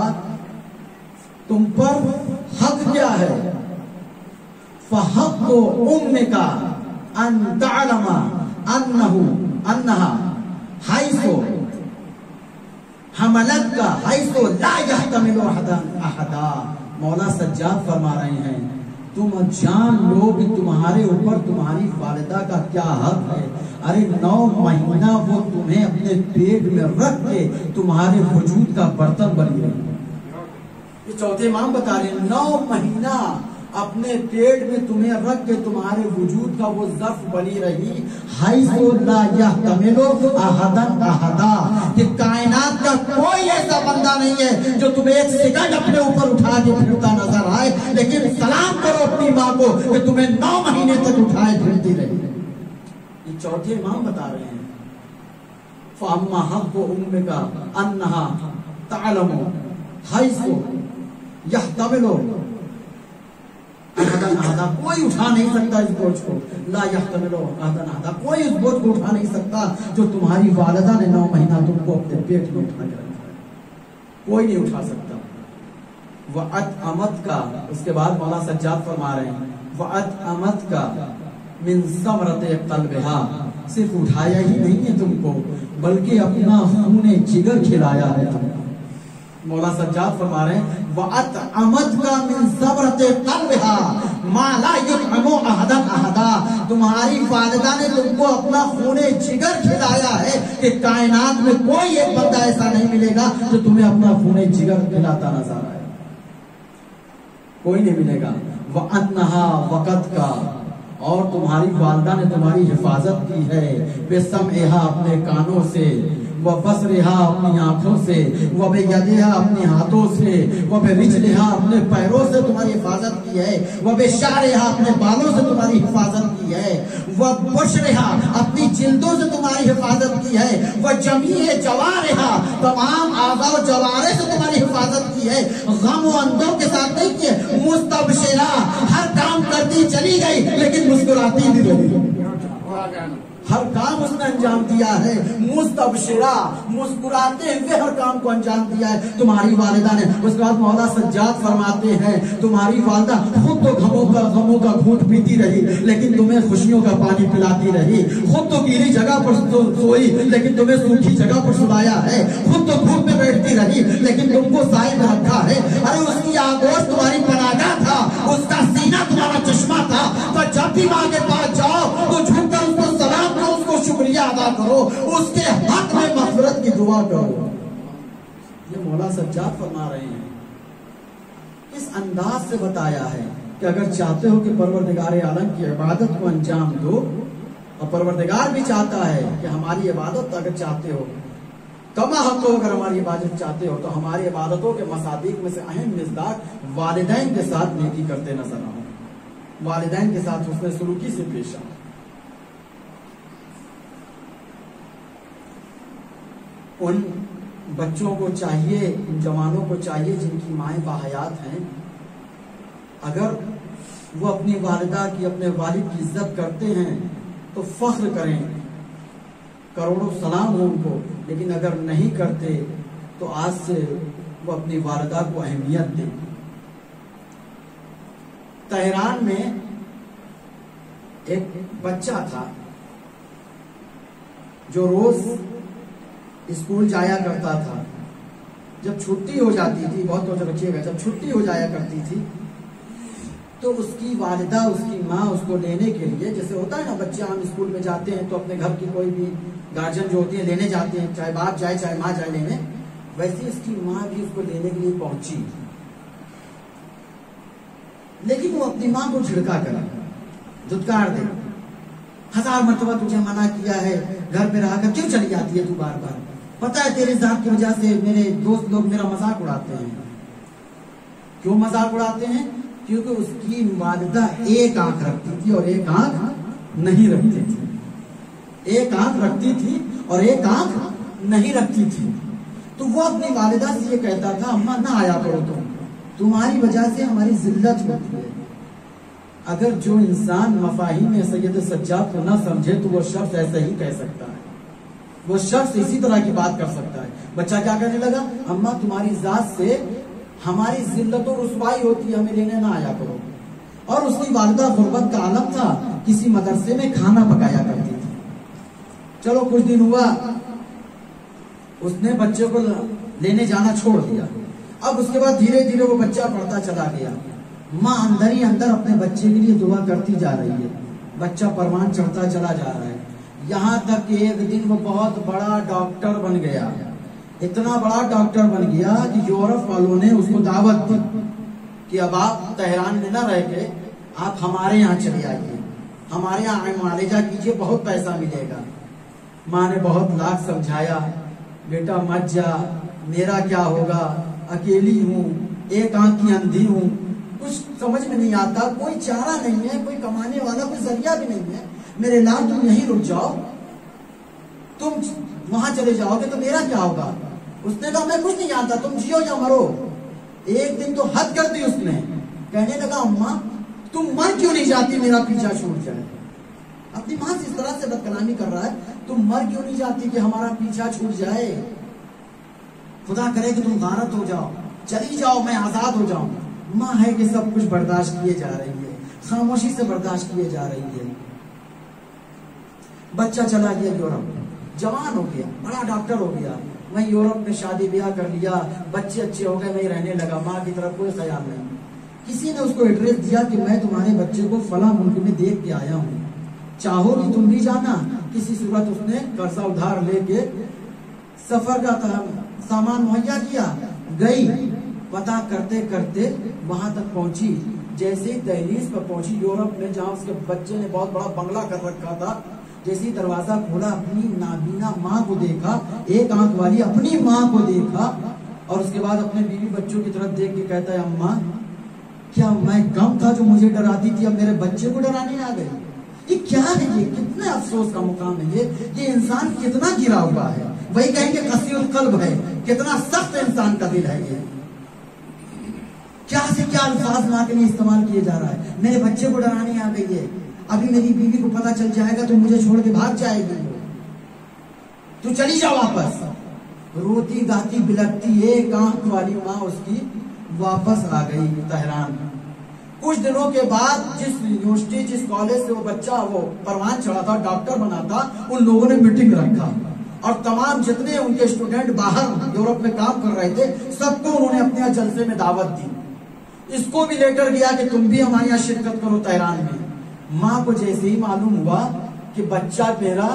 تم پر حق کیا ہے. فَحَقُّ أُمِّكَ أَن تَعْلَمَ أَنَّهَا حَيْثُ حملت کا حیث لا یحتمل احدا. مولا سجاد فرما رہے ہیں تم جان لو کہ تمہارے اوپر تمہاری والدہ کا کیا حق ہے. ارے 9 مہینہ وہ تمہیں اپنے پیٹ میں رکھ کے تمہارے وجود کا برتن بنی رہی. یہ چوتھے امام بتا رہے ہیں 9 مہینہ اپنے پیٹ میں تمہیں رکھ کے تمہارے وجود کا وہ ظرف بنی رہی. حیث لا یحتمل احدا احدا کہ کائنات کا کوئی ایسا بندہ نہیں ہے جو تمہیں ایک سیکنڈ اپنے اوپر اٹھا کے پھرتا نظر آئے. لیکن سلام کرو اپنی ماں کو کہ تمہیں 9 مہینے تک اٹھائے پھرتی رہی. یہ چوتھے امام بتا رہے ہیں فَأَمَّا حَقُّ أُمِّكَ أَنَّهَا تَعْلَمُ حَيْثُ يَحْتَمِلُ احدا. کوئی اٹھا نہیں سکتا اس بوجھ کو. لا یحتمل احدا. کوئی اس بوجھ کو اٹھا نہیں سکتا جو تمہاری والدہ نے 9 مہینہ تم کو اپنے پیٹ میں اٹھا کے رکھا ہے. کوئی نہیں اٹھا سکتا. وَأَطْعَمَتْكَ اس کے بعد مولا سجاد فرما رہے ہیں وَأَطْعَمَتْكَ من ثمرة قلبها. صرف اٹھایا ہی نہیں ہے تم کو بلکہ اپنا خون جگر کھلایا ہے تم کو. مولا سجاد فرما رہے ہیں وَأَطْعَمَتْكَ مِنْ ثَمرَةِ قَلْبِهَا مَا لَا يُطْعِمُ أَحَدًا أَحَدًا. تمہاری والدہ نے تم کو اپنا خون جگر کھلایا ہے کہ کائنات میں کوئی ایک بندہ ایسا نہیں ملے گا جو تمہیں اپنا خون جگر کھلاتا نظر آئے. کوئی نہیں ملے گا. وَأَنَّهَا وَقَتْكَ اور تمہاری والدہ نے تمہاری حفاظت کی ہے بِسَمْعِهَا اپنے کانوں سے وَبَصْرِهَا اپنی آنکھوں سے وَبِيَدِهَا اپنے ہاتھوں سے وَبِرِجْلِهَا اپنے پیروں سے تمہاری حفاظت کی ہے وَبِشَعْرِهَا اپنے بالوں سے تمہاری حفاظت کی ہے وَبُشْرِهَا اپنی جلدوں سے تمہاری حفاظت کی ہے وَجَمِيعِ جَوَارِهَا تمام اعضاء و جوارح سے تمہاری حفاظت کی ہے. غم و اندوہ کے ساتھ نہیں کی ہے. مستبشرہ ہر کام کرتی چلی گئی لیکن مسکراتی بھی رہی. ہر کام اس نے انجام دیا ہے. مستبشرہ مسکراتے ہوئے ہر کام کو انجام دیا ہے تمہاری والدہ نے. اس کے بعد مولا سجاد فرماتے ہیں تمہاری والدہ خود تو غموں کا گھونٹ پیتی رہی لیکن تمہیں خوشیوں کا پانی پلاتی رہی. خود تو گیلی جگہ پر سوئی لیکن تمہیں سوکھی جگہ پر سلایا ہے. خود تو دھوپ میں بیٹھتی رہی لیکن تم کو سائے میں رکھا ہے. ارے اس کی آغوش تمہاری پناہگاہ تھا. اس کا سینہ تمہارا چشمہ تھا. تو جب بھی ماں کے پاس جاؤ تو جھک کر اس کو سلام کرو اس کو شکریہ ادا کرو اس کے حق میں مغفرت کی دعا کرو. یہ مولا سجاد فرما رہے ہیں. اس انداز سے بتایا ہے کہ اگر چاہتے ہو کہ پروردگار عالم کی عبادت کو انجام دو اور پروردگار بھی چاہتا ہے کہ ہماری عبادت اگر چاہتے ہو کما حق ہو اگر ہماری عبادت چاہتے ہو تو ہماری عبادتوں کے مصادیق میں سے اہم مصداق والدین کے ساتھ نیکی کرتے نظر آؤ. والدین کے ساتھ حسن سلوکی سے پیش آؤ. ان بچوں کو چاہیے ان جوانوں کو چاہیے جن کی مائیں باحیات ہیں اگر وہ اپنی والدہ کی اپنے والد کی عزت کرتے ہیں تو فخر کریں کروڑوں سلام ہو ان کو. لیکن اگر نہیں کرتے تو آج سے وہ اپنی والدہ کو اہمیت دیں. تہران میں ایک بچہ تھا جو روز اسکول جایا کرتا تھا. جب چھٹی ہو جاتی تھی بہت توجہ رکھیے گا جب چھٹی ہو جایا کرتی تھی تو اس کی والدہ اس کی ماں اس کو لینے کے لیے جیسے ہوتا ہے نا بچے ہم اسکول میں جاتے ہیں تو اپنے گھر کی کوئی بھی گارجن جو ہوتی ہے لینے جاتے ہیں چاہے باپ جائے چاہے ماں جائے لینے ویسے اس کی ماں بھی اس کو لینے کے لیے پہنچی لیکن وہ اپنی ماں کو جھڑکا کر دھتکار دے. 1000 مرتبہ تجھے منع کیا ہے گھر پہ رہا کر کیوں چلی جاتی ہے تو بار بار. پتہ ہے تیرے ذات کی وجہ سے میرے دوست لوگ میرا مذاق اڑاتے ہیں. کیوں مذاق اڑاتے ہیں؟ کیونکہ اس کی والدہ ایک آنکھ رکھتی تھی اور ایک آنکھ نہیں رکھتی تھی. ایک آنکھ رکھتی تھی اور ایک آنکھ نہیں رکھتی تھی. تو وہ اپنی والدہ سے یہ کہتا تھا اماں نہ آیا کرو تمہاری وجہ سے ہماری ذلت ہوتی ہے. اگر جو انسان مفاہیم سید سجاد کو نہ سمجھے تو وہ شخص ایسا ہی کہہ سکتا ہے. وہ شخص اسی طرح کی بات کر سکتا ہے. بچہ کیا کہنے لگا اماں تمہاری ذات سے ہماری ذلت و رسوائی ہوتی ہے ہمیں لینے نہ آیا کرو. اور اس کی والدہ غربت کا عالم تھا کسی مدرسے میں کھانا پکایا کرتی تھی. چلو کچھ دن ہوا اس نے بچے کو لینے جانا چھوڑ دیا. اب اس کے بعد دھیرے دھیرے وہ بچہ پڑھتا چلا گیا. ماں اندر ہی اندر اپنے بچے کے لیے دعا کرتی جا رہی ہے. بچہ پروان چڑھتا چلا جا رہا ہے. یہاں تک کہ ایک دن وہ بہت بڑا ڈاکٹر بن گیا. اتنا بڑا ڈاکٹر بن گیا کہ یورپ والوں نے اس کو دعوت دی کہ اب آپ تہران میں نہ رہ کے آپ ہمارے یہاں چلے آئیے, ہمارے یہاں معالجہ کیجیے, بہت پیسہ ملے گا. ماں نے بہت لاکھ سمجھایا, بیٹا مت جا, میرا کیا ہوگا, اکیلی ہوں, ایک آنکھ کی اندھی ہوں, کچھ سمجھ میں نہیں آتا, کوئی چارہ نہیں ہے, کوئی کمانے والا کوئی ذریعہ بھی نہیں ہے, میرے لال تم یہیں رک جاؤ, تم وہاں چلے جاؤ گے تو میرا کیا ہوگا. اس نے کہا میں کچھ نہیں جانتا, تم جیو یا مرو. ایک دن تو حد کر دی اس نے, کہنے لگا اماں تم مر کیوں نہیں جاتی, میرا پیچھا چھوٹ جائے. اپنی ماں سے اس طرح سے بد کلامی کر رہا ہے, تم مر کیوں نہیں جاتی کہ ہمارا پیچھا چھوٹ جائے, خدا کرے کہ تم غارت ہو جاؤ, چلی جاؤ, میں آزاد ہو جاؤں. ماں ہے کہ سب کچھ برداشت کیے جا رہی ہے, خاموشی سے برداشت کیے جا رہی ہے. بچہ چلا گیا یورپ, جوان ہو گیا, بڑا ڈاکٹر ہو گیا, میں یورپ میں شادی بیاہ کر لیا, بچے اچھے ہو گئے, میں رہنے لگا. ماں کی طرف کوئی خیال نہیں. کسی نے اس کو ایڈریس دیا کہ میں تمہارے بچے کو فلاں ملک میں دیکھ کے آیا ہوں, چاہو کہ تم بھی جانا. کسی صورت اس نے قرضہ ادھار لے کے سفر کا سامان مہیا کیا, گئی. پتا کرتے کرتے وہاں تک پہنچی. جیسے ہی دہلیز پر پہنچی یورپ میں, جہاں اس کے بچے نے بہت بڑا بنگلہ کر رکھا تھا, جیسے دروازہ کھولا, اپنی نابینا ماں کو دیکھا, ایک آنکھ والی اپنی ماں کو دیکھا, اور اس کے بعد اپنے بیوی بچوں کی طرف دیکھ کے کہتا ہے اماں کیا میں کم تھا جو مجھے ڈراتی تھی, اب میرے بچے کو ڈرانے آ گئی. یہ کیا ہے, یہ کتنے افسوس کا مقام ہے. یہ انسان کتنا گرا ہوا ہے, وہی کہیں گے قسی القلب ہے, کتنا سخت انسان کا دل ہے. یہ کیا سے کیا الفاظ ماں کے لیے استعمال کیے جا رہا ہے. میرے بچے کو ڈرانے آ گئی ہے, ابھی میری بیوی کو پتا چل جائے گا تو مجھے چھوڑ کے بھاگ جائے گی, تو چلی جا واپس. روتی گاتی بلکتی ایک آنکھ والی ماں اس کی واپس آ گئی تہران. کچھ دنوں کے بعد جس یونیورسٹی جس کالج سے وہ بچہ وہ پروان چڑھا تھا, ڈاکٹر بنا تھا, ان لوگوں نے میٹنگ رکھا اور تمام جتنے ان کے اسٹوڈنٹ باہر یورپ میں کام کر رہے تھے سب کو انہوں نے اپنے جلسے میں دعوت دی. اس کو بھی لیٹر گیا کہ تم بھی ہمارے یہاں شرکت کرو تہران میں. ماں کو جیسے ہی معلوم ہوا کہ بچہ میرا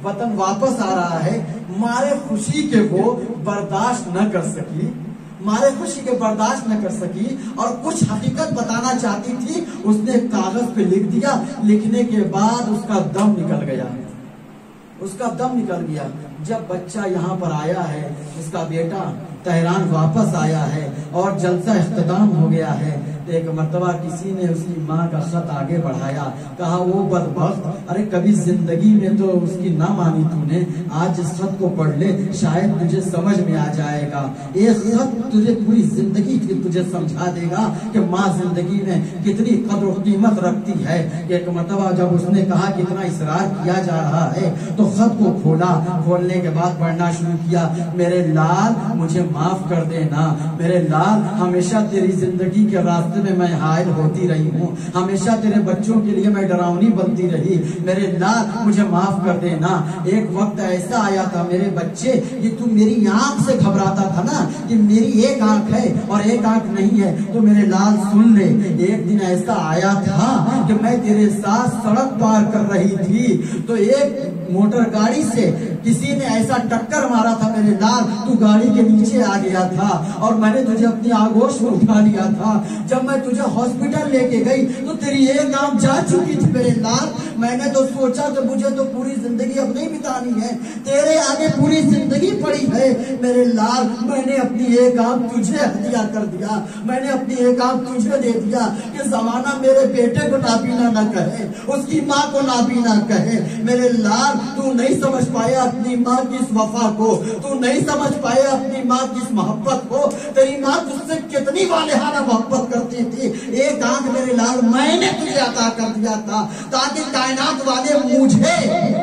وطن واپس آ رہا ہے, مارے خوشی کے وہ برداشت نہ کر سکی, مارے خوشی کے برداشت نہ کر سکی, اور کچھ حقیقت بتانا چاہتی تھی. اس نے کاغذ پہ لکھ دیا, لکھنے کے بعد اس کا دم نکل گیا, اس کا دم نکل گیا. جب بچہ یہاں پر آیا ہے, اس کا بیٹا تہران واپس آیا ہے اور جلسہ اختتام ہو گیا ہے, ایک مرتبہ کسی نے اس کی ماں کا خط آگے بڑھایا, کہا وہ بدبخت, ارے کبھی زندگی میں تو اس کی نہ مانی تو نے, آج اس خط کو پڑھ لے, شاید تجھے سمجھ میں آ جائے گا. ایک خط تجھے پوری زندگی کی تجھے سمجھا دے گا کہ ماں زندگی میں کتنی قدر و قیمت رکھتی ہے. ایک مرتبہ جب اس نے کہا کتنا اصرار کیا جا رہا ہے تو خط کو کھولا, کھولنے کے بعد پڑھنا شروع کیا. میرے لال مجھے معاف کر دینا, میرے لال ہمیشہ تیری زندگی کے راستے میں میں حائل ہوتی رہی ہوں, ہمیشہ تیرے بچوں کے لیے میں ڈراؤنی بنتی رہی, میرے لال مجھے معاف کر دینا. ایک وقت ایسا آیا تھا میرے بچے, یہ تو میری آنکھ سے گھبراتا تھا نا کہ میری ایک آنکھ ہے اور ایک آنکھ نہیں ہے, تو میرے لال سن لے, ایک دن ایسا آیا تھا کہ میں تیرے ساتھ سڑک پار کر رہی تھی تو ایک موٹر گاڑی سے کسی نے ایسا ٹکر مارا تھا میرے لال, تو گاڑی کے نیچے آ گیا تھا اور میں نے تجھے اپنی آغوش میں اٹھا لیا تھا. جب میں تجھے ہاسپٹل لے کے گئی تو تیری ایک آنکھ جا چکی تھی میرے لال. میں نے تو سوچا کہ مجھے تو پوری زندگی اب نہیں بتانی ہے, تیرے آگے پوری زندگی پڑی ہے میرے لال. میں نے اپنی ایک آنکھ تجھے ہدیہ کر دیا, میں نے اپنی ایک آنکھ تجھے دے دیا کہ زمانہ میرے بیٹے کو نابینا نہ کہے, اس کی ماں کو نابینا کہے. میرے لال تو نہیں سمجھ پایا اپنی ماں کی اس وفا کو, تو نہیں سمجھ پایا اپنی ماں کی اس محبت کو. تیری ماں تجھ سے کتنی والہانہ محبت کرتی تھی. ایک آنکھ میرے لال میں نے تجھے عطا کر دیا تھا تاکہ کائنات والے مجھے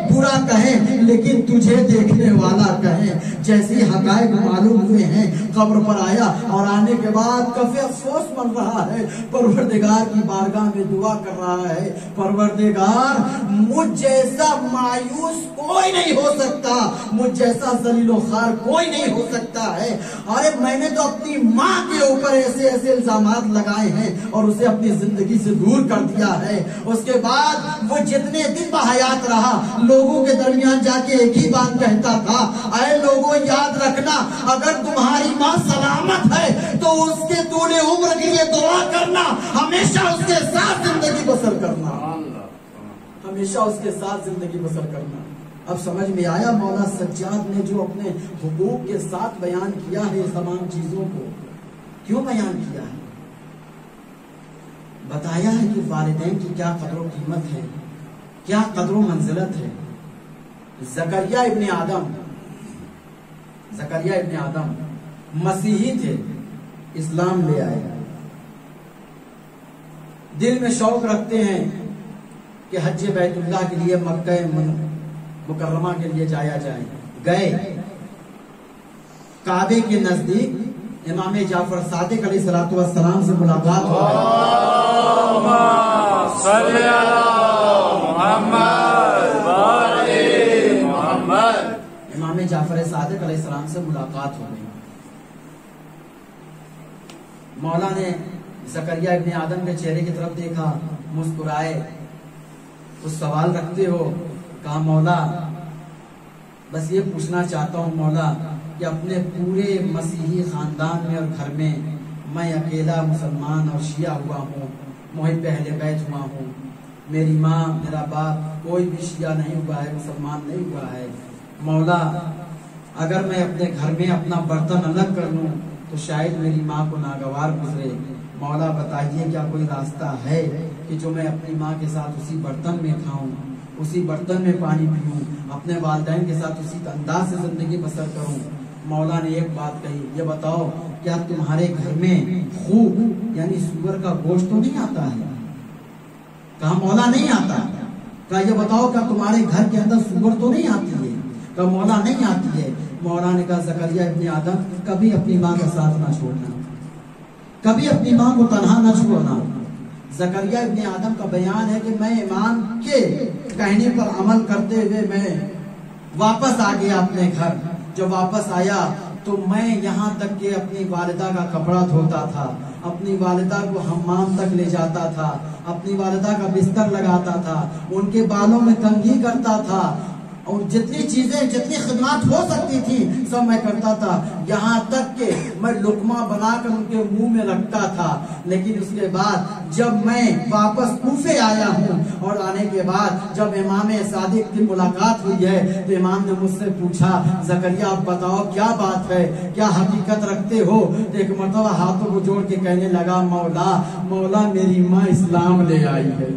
برا کہیں لیکن تجھے دیکھنے والا کہیں. جیسی حقائق معلوم ہوئے ہیں قبر پر آیا اور آنے کے بعد کافی افسوس بن رہا ہے, پروردگار کی بارگاہ میں دعا کر رہا ہے, پروردگار مجھ جیسا مایوس کوئی نہیں ہو سکتا سکتا, مجھ جیسا ذلیل و خوار کوئی نہیں ہو سکتا ہے. ارے میں نے تو اپنی ماں کے اوپر ایسے ایسے الزامات لگائے ہیں اور اسے اپنی زندگی سے دور کر دیا ہے. اس کے بعد وہ جتنے دن بحیات رہا لوگوں کے درمیان جا کے ایک ہی بات کہتا تھا, اے لوگوں یاد رکھنا, اگر تمہاری ماں سلامت ہے تو اس کے طول عمر کے لیے دعا کرنا, ہمیشہ اس کے ساتھ زندگی بسر کرنا, ہمیشہ اس کے ساتھ زندگی بسر کرنا. اب سمجھ میں آیا مولا سجاد نے جو اپنے حقوق کے ساتھ بیان کیا ہے اس تمام چیزوں کو کیوں بیان کیا ہے؟ بتایا ہے کہ والدین کی کیا قدر و قیمت ہے, کیا قدر و منزلت ہے. زکریا ابن آدم مسیحی تھے, اسلام لے آئے, دل میں شوق رکھتے ہیں کہ حج بیت اللہ کے لیے مکہ مکرمہ کے لیے جایا جائے. گئے, کعبے کے نزدیک امام جعفر صادق علیہ السلام سے ملاقات ہو گئی. صلی اللہ محمد وعلی محمد. امام جعفر صادق علیہ السلام سے ملاقات ہو گئی. مولا نے زکریا ابن آدم کے چہرے کی طرف دیکھا, مسکرائے. کچھ سوال رکھتے ہو؟ کہا مولا بس یہ پوچھنا چاہتا ہوں مولا کہ اپنے پورے مسیحی خاندان میں اور گھر میں میں اکیلا مسلمان اور شیعہ ہوا ہوں, محب اہل بیت ہوا ہوں. میری ماں میرا باپ کوئی بھی شیعہ نہیں ہوا ہے, مسلمان نہیں ہوا ہے. مولا اگر میں اپنے گھر میں اپنا برتن الگ کر لوں تو شاید میری ماں کو ناگوار گزرے. مولا بتائیے کیا کوئی راستہ ہے کہ جو میں اپنی ماں کے ساتھ اسی برتن میں کھاؤں, اسی برتن میں پانی پیوں, اپنے والدین کے ساتھ اسی انداز سے زندگی بسر کروں. مولا نے ایک بات کہی, یہ بتاؤ کیا تمہارے گھر میں خوک یعنی سور کا گوشت تو نہیں آتا ہے؟ کہا مولا نہیں آتا. کہا یہ بتاؤ کیا تمہارے گھر کے اندر سور تو نہیں آتی ہے؟ کہا مولا نہیں آتی ہے. مولا نے کہا زکریا ابن آدم کبھی اپنی ماں کا ساتھ نہ چھوڑنا, کبھی اپنی ماں کو تنہا نہ چھوڑنا. زکریا ابن آدم کا بیان ہے کہ میں امام کے کہنے پر عمل کرتے ہوئے میں واپس آ گیا اپنے گھر. جب واپس آیا تو میں یہاں تک کہ اپنی والدہ کا کپڑا دھوتا تھا, اپنی والدہ کو حمام تک لے جاتا تھا, اپنی والدہ کا بستر لگاتا تھا, ان کے بالوں میں کنگھی کرتا تھا, اور جتنی چیزیں جتنی خدمات ہو سکتی تھی سب میں کرتا تھا. یہاں تک کہ میں لقمہ بنا کر ان کے منہ میں رکھتا تھا. لیکن اس کے بعد جب میں واپس کوفے آیا ہوں اور آنے کے بعد جب امام صادق کی ملاقات ہوئی ہے تو امام نے مجھ سے پوچھا زکریا آپ بتاؤ کیا بات ہے, کیا حقیقت رکھتے ہو؟ تو ایک مرتبہ ہاتھوں کو جوڑ کے کہنے لگا مولا میری ماں اسلام لے آئی ہے,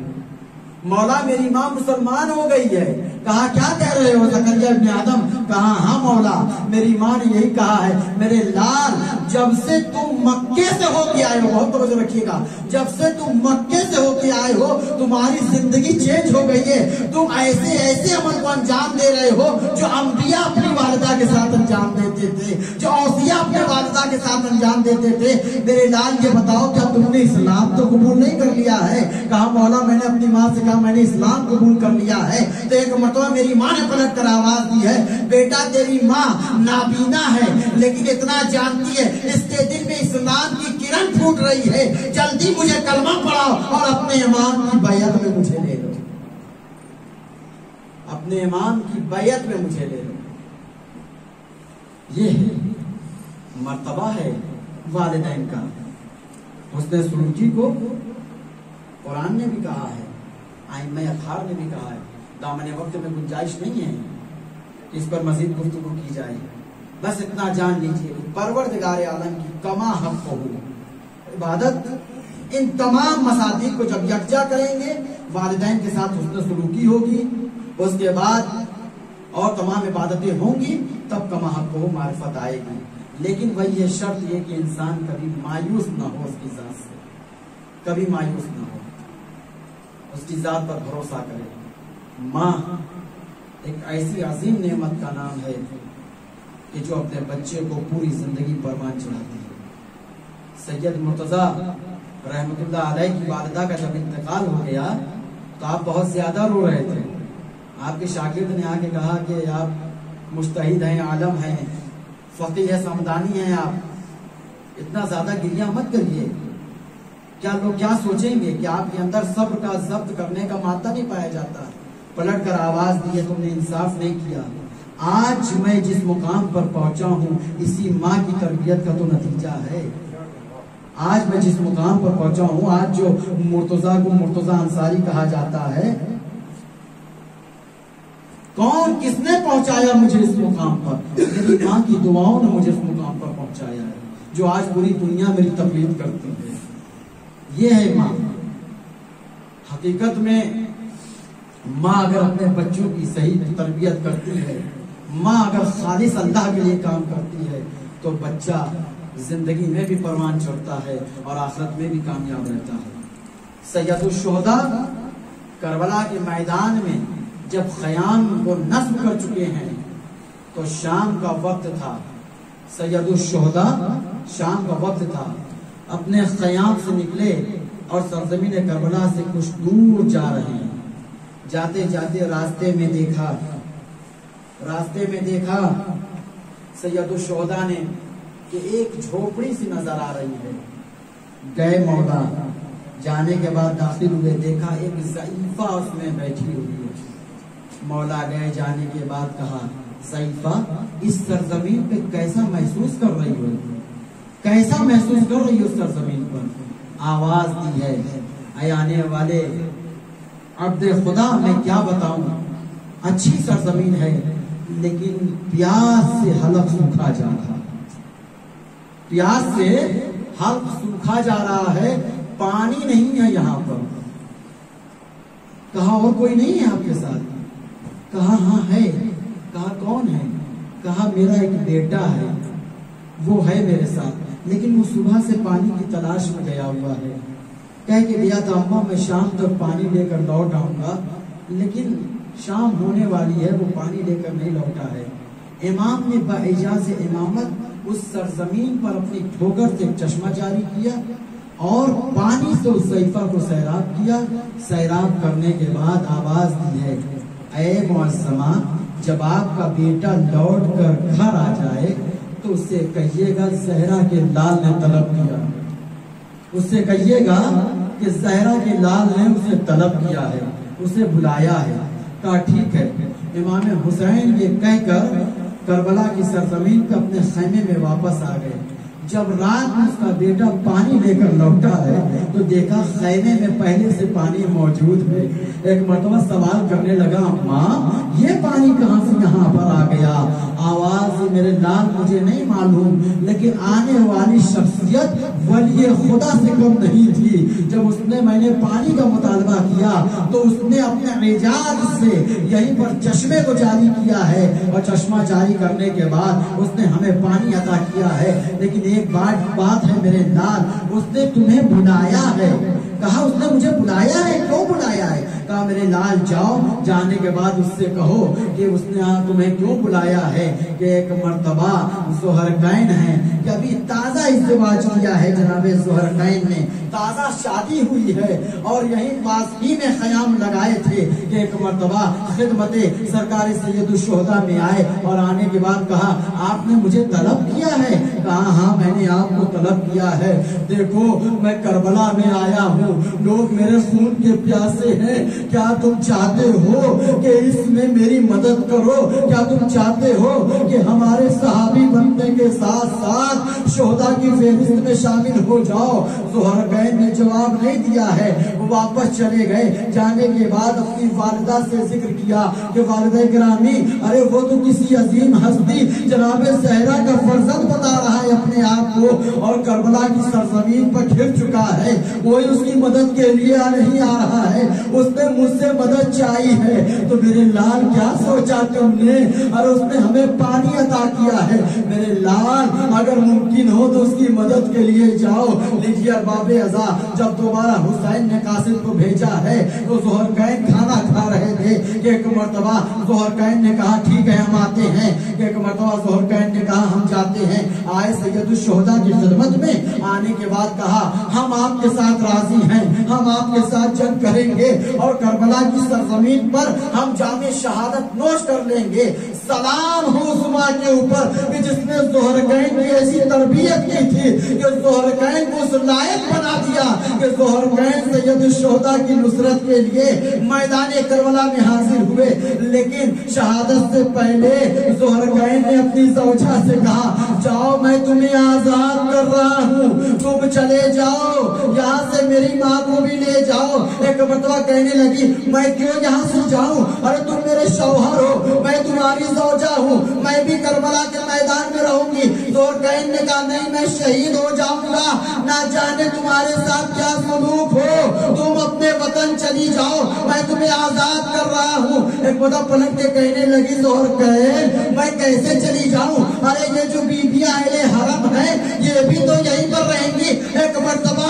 مولا میری ماں مسلمان ہو گئی ہے. کہا کیا کہہ رہے ہو زکریا ابن آدم؟ کہا ہاں مولا میری ماں نے یہی کہا ہے, میرے لال جب سے تم مکے سے ہو کے آئے ہو, بہت توجہ رکھیے گا, جب سے تم مکے سے ہو کے آئے ہو تمہاری زندگی چینج ہو گئی ہے. تم ایسے ایسے عمل کو انجام دے رہے ہو جو انبیاء اپنی والدہ کے ساتھ انجام دیتے تھے, جو اوصیاء اپنے والدہ کے ساتھ انجام دیتے تھے. میرے لال یہ بتاؤ کیا تم نے اسلام تو قبول نہیں کر لیا ہے؟ کہا مولا میں نے اپنی ماں سے کہا میں نے اسلام قبول کر لیا ہے. تو ایک مرتبہ میری ماں نے پلٹ کر آواز دی ہے, بیٹا تیری ماں نابینا ہے لیکن اتنا جانتی ہے اس کے دل میں اسلام کی کرن پھوٹ رہی ہے, جلدی مجھے کلمہ پڑھاؤ اور اپنے امام کی بیعت میں مجھے لے لو, اپنے امام کی بیعت میں مجھے لے لو. یہ مرتبہ ہے والدین کا. حسن سلوکی کو قرآن نے بھی کہا ہے, ائمہ اطہار نے بھی کہا ہے. دامن وقت میں گنجائش نہیں ہے کہ اس پر مزید گفتگو کی جائے. بس اتنا جان لیجیے پروردگار عالم کی کما حق ہو عبادت ان تمام مصادیق کو جب یکجا کریں گے, والدین کے ساتھ حسن سلوکی ہوگی, اس کے بعد اور تمام عبادتیں ہوں گی, تب کما حق ہو معرفت آئے گی. لیکن وہی یہ شرط یہ کہ انسان کبھی مایوس نہ ہو, اس کی ذات سے کبھی مایوس نہ ہو, اس کی ذات پر بھروسہ کرے. ماں ایک ایسی عظیم نعمت کا نام ہے کہ جو اپنے بچے کو پوری زندگی پروان چڑھاتی ہے. سید مرتضیٰ رحمت اللہ علیہ کی والدہ کا جب انتقال ہو گیا تو آپ بہت زیادہ رو رہے تھے. آپ کے شاگرد نے آ کے کہا کہ آپ مجتہد ہیں، عالم ہیں، فقیہ سمدانی ہیں آپ، اتنا زیادہ گریہ مت کریے. کیا لوگ کیا سوچیں گے کہ آپ کے اندر صبر کا ضبط کرنے کا مادہ نہیں پایا جاتا. پلٹ کر آواز دی ہے تم نے انصاف نہیں کیا. آج میں جس مقام پر پہنچا ہوں اسی ماں کی تربیت کا تو نتیجہ ہے. آج میں جس مقام پر پہنچا ہوں، آج جو مرتضیٰ کو مرتضیٰ انصاری کہا جاتا ہے، کون کس نے پہنچایا مجھے اس مقام پر؟ میری ماں کی دعاؤں نے مجھے اس مقام پر پہنچایا ہے، جو آج پوری دنیا میری تقلید کرتی ہے. یہ ہے ماں. حقیقت میں ماں اگر اپنے بچوں کی صحیح تربیت کرتی ہے، ماں اگر خالص اللہ کے لیے کام کرتی ہے، تو بچہ زندگی میں بھی پروان چڑھتا ہے اور آخرت میں بھی کامیاب رہتا ہے. سید الشہداء کربلا کے میدان میں جب خیام کو نصب کر چکے ہیں تو شام کا وقت تھا. سید الشہداء شام کا وقت تھا. اپنے خیام سے نکلے اور سرزمین کربلا سے کچھ دور جا رہے ہیں. جاتے جاتے راستے میں دیکھا سید الشہداء نے کہ ایک جھوپڑی سی نظر آ رہی ہے. گئے مولا، جانے کے بعد داخل ہوئے، دیکھا ایک ضعیفہ اس میں بیٹھی ہوئی ہے. مولا گئے، جانے کے بعد کہا ضعیفہ اس سرزمین پہ کیسا محسوس کر رہی ہو؟ کیسا محسوس کر رہی ہو سرزمین پر؟ آواز دی ہے اے آنے والے عبد خدا، میں کیا بتاؤں، اچھی سرزمین ہے لیکن پیاس سے حلق سوکھا جا رہا، پیاس سے حلق سوکھا جا رہا ہے، پانی نہیں ہے یہاں پر. کہا اور کوئی نہیں ہے آپ کے ساتھ؟ کہا ہاں ہے. کہا کون ہے؟ کہا میرا ایک بیٹا ہے، وہ ہے میرے ساتھ، لیکن وہ صبح سے پانی کی تلاش میں گیا ہوا ہے. کہہ کے گیا تھا اماں میں شام تک پانی لے کر لوٹ آؤں گا، لیکن شام ہونے والی ہے، وہ پانی لے کر نہیں لوٹا ہے. امام نے باعجاز امامت اس سرزمین پر اپنی ٹھوکر سے ایک چشمہ جاری کیا اور پانی سے اس ضعیفہ کو سیراب کیا. سیراب کرنے کے بعد آواز دی ہے اے معظمہ، جب آپ کا بیٹا لوٹ کر گھر آ جائے تو اس سے کہیے گا زہرا کے لال نے طلب کیا. اس سے کہیے گا کہ زہرا کے لال نے اسے طلب کیا ہے، اسے بلایا ہے. کہا ٹھیک ہے. امام حسین یہ کہہ کر کربلا کی سرزمین پہ اپنے خیمے میں واپس آ گئے. جب رات میں اس کا بیٹا پانی لے کر لوٹا ہے تو دیکھا خیمے میں پہلے سے پانی موجود ہے. ایک مرتبہ سوال کرنے لگا ماں یہ پانی کہاں سے یہاں پر آ گیا؟ آواز میرے لال مجھے نہیں معلوم، لیکن آنے والی شخصیت ولی خدا سے کم نہیں تھی. جب اس نے میں نے پانی کا مطالبہ کیا تو اس نے اپنے اعجاز سے یہیں پر چشمے کو جاری کیا ہے اور چشمہ جاری کرنے کے بعد اس نے ہمیں پانی عطا کیا ہے. لیکن ایک بات ہے میرے لال، اس نے تمہیں بلایا ہے. کہا اس نے مجھے بلایا ہے؟ کیوں بلایا ہے؟ کہا میرے لال جاؤ، جانے کے بعد اس سے کہو کہ اس نے تمہیں کیوں بلایا ہے کہ ایک مرتبہ زہرقین ہیں کہ ابھی تازہ ازدواج کیا ہے جناب زہرقین نے، تازہ شادی ہوئی ہے اور یہیں پاس ہی میں خیام لگائے تھے کہ ایک مرتبہ خدمت سرکار سید الشہداء میں آئے اور آنے کے بعد کہا آپ نے مجھے طلب کیا ہے؟ کہا ہاں میں نے آپ کو طلب کیا ہے. دیکھو میں کربلا میں آیا ہوں، لوگ میرے خون کے پیاسے ہیں، کیا تم چاہتے ہو کہ اس میں میری مدد کرو؟ کیا تم چاہتے ہو کہ ہمارے صحابی بننے کے ساتھ ساتھ شہداء کی فہرست میں شامل ہو جاؤ؟ زہرقین نے جواب نہیں دیا ہے، وہ واپس چلے گئے. جانے کے بعد اپنی والدہ سے ذکر کیا کہ والدہ گرامی ارے وہ تو کسی عظیم ہستی جناب زہرا کا فرزند بتا رہا ہے اپنے آپ کو اور کربلا کی سرزمین پر گھر چکا ہے، کوئی اس کی مدد کے لیے نہیں آ رہا ہے، اس نے مجھ سے مدد چاہی ہے. تو میرے لال کیا سوچا تم نے؟ اور اس نے ہمیں پانی عطا کیا ہے. میرے لال اگر ممکن ہو تو اس کی مدد کے لیے جاؤ. لیجیے ارباب ازا، جب دوبارہ حسین نے قاصد کو بھیجا ہے تو زہرقین کھانا کھا رہے تھے کہ ایک مرتبہ زہرقین نے کہا ٹھیک ہے ہم آتے ہیں. ایک مرتبہ زہرقین نے کہا ہم جاتے ہیں. آئے سید الشہداء کی خدمت خدمت میں آنے کے بعد کہا ہم آپ کے ساتھ راضی ہیں, ہم آپ کے ساتھ جنگ کریں گے اور کربلا کی سرزمین پر ہم جام شہادت نوش کر لیں گے. سلام ہو اس ماں کے اوپر کہ جس نے زہرگین کی ایسی تربیت کی تھی کہ زہرگین کو اس لائق بنا دیا کہ زہرگین سید الشہداء کی نصرت کے لیے میدان کربلا میں حاضر ہوئے. لیکن شہادت سے پہلے زہرگین نے اپنی زوجہ سے کہا جاؤ میں تمہیں آزاد کر رہا ہوں, تم چلے جاؤ, یہاں سے میری ماں کو بھی لے جاؤ. ایک مرتبہ کہنے لگی میں کیوں یہاں سے جاؤں, ارے تم میرے شوہر ہو, میں تمہاری زوجہ ہوں, میں بھی کربلا کے میدان میں رہوں گی. زہرگین نے کہا نہیں میں شہید ہو جاؤں گا, نہ جانے تمہارے ساتھ کیا سلوک ہو, تم اپنے وطن چلی جاؤ, میں تمہیں آزاد کر رہا ہوں. ایک مرتبہ پلٹ کے کہنے لگی زہرگین میں کیسے چلی جاؤں, ارے یہ جو بیبیاں اہل حرم ہیں یہ بھی تو یہیں پر رہیں گی. ایک مرتبہ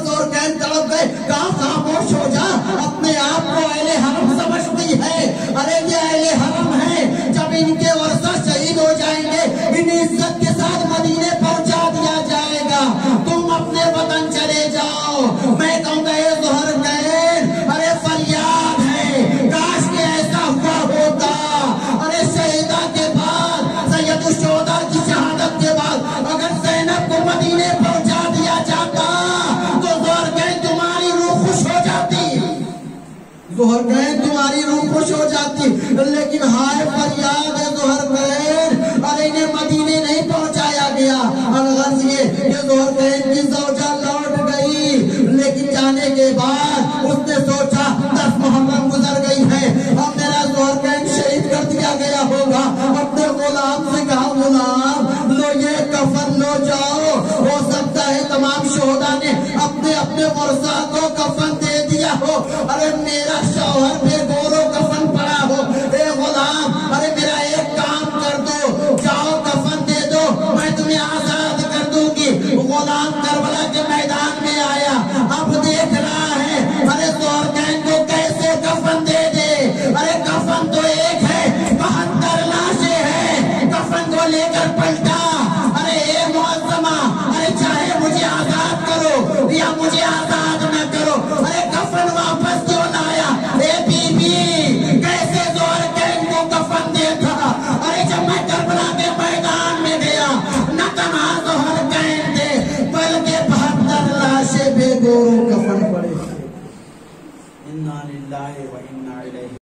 زہرگین تڑپ گئے, کہاں خاموش ہو جا, اپنے آپ کو اہل حرم سمجھتی ہے, ارے یہ اہل حرم ہے, جب ان کے ورثہ شہید ہو جائیں گے انہیں عزت کے ساتھ مدینے پہنچا دیا جائے گا, تم اپنے وطن چلے جاؤ. میں کہوں گا اے زہرگین ارے فریاد ہے کاش کہ ایسا ہوا ہوتا, ارے شہیدہ کے بعد سید الشہداء کی شہادت کے بعد اگر زینب کو مدینے پہنچا دیا جاتا تو زہرگین تمہاری روح خوش ہو جاتی, زہرگین تمہاری روح خوش ہو جاتی. لیکن ہائے فریاد ہے زہرگین, ارے انہیں مدینے نہیں پہنچایا گیا. الغرض یہ زہرگین کی زوجہ لوٹ گئی, لیکن جانے کے بعد اس نے سوچا 10 محرم گزر گئی ہے, اب میرا زہرگین شہید کر دیا گیا ہوگا. اپنے غلام سے کہا غلام لو یہ کفن لو جاؤ, ہو سکتا ہے تمام شہداء نے اپنے اپنے ورثہ کو کفن دے دیا ہو, ارے میرا شوہر بے گور و کفن پڑا ہو. اے غلام ارے میرا ایک کام کر دو, جاؤ کفن دے دو, میں تمہیں آزاد کر دوں گی. غلام کربلا کے میدان میں آیا, اب دیکھ رہا ہے ارے زہرگین کو کیسے کفن دے دے, ارے کفن تو ایک ہے 72 لاشیں ہیں, کفن کو لے کر پلٹا, ارے اے معظمہ ارے چاہے مجھے آزاد کرو یا مجھے آزاد نہ کرو, ارے کفن واپس کیوں لایا, اے بی بی کیسے زہرگین کو کفن دے تھا, ارے جب میں کربلا کے میدان میں گیا نہ تنہا زہرگین تھے بلکہ 72 لاشیں بے گور و کفن پڑے. انا للہ و انا الیہ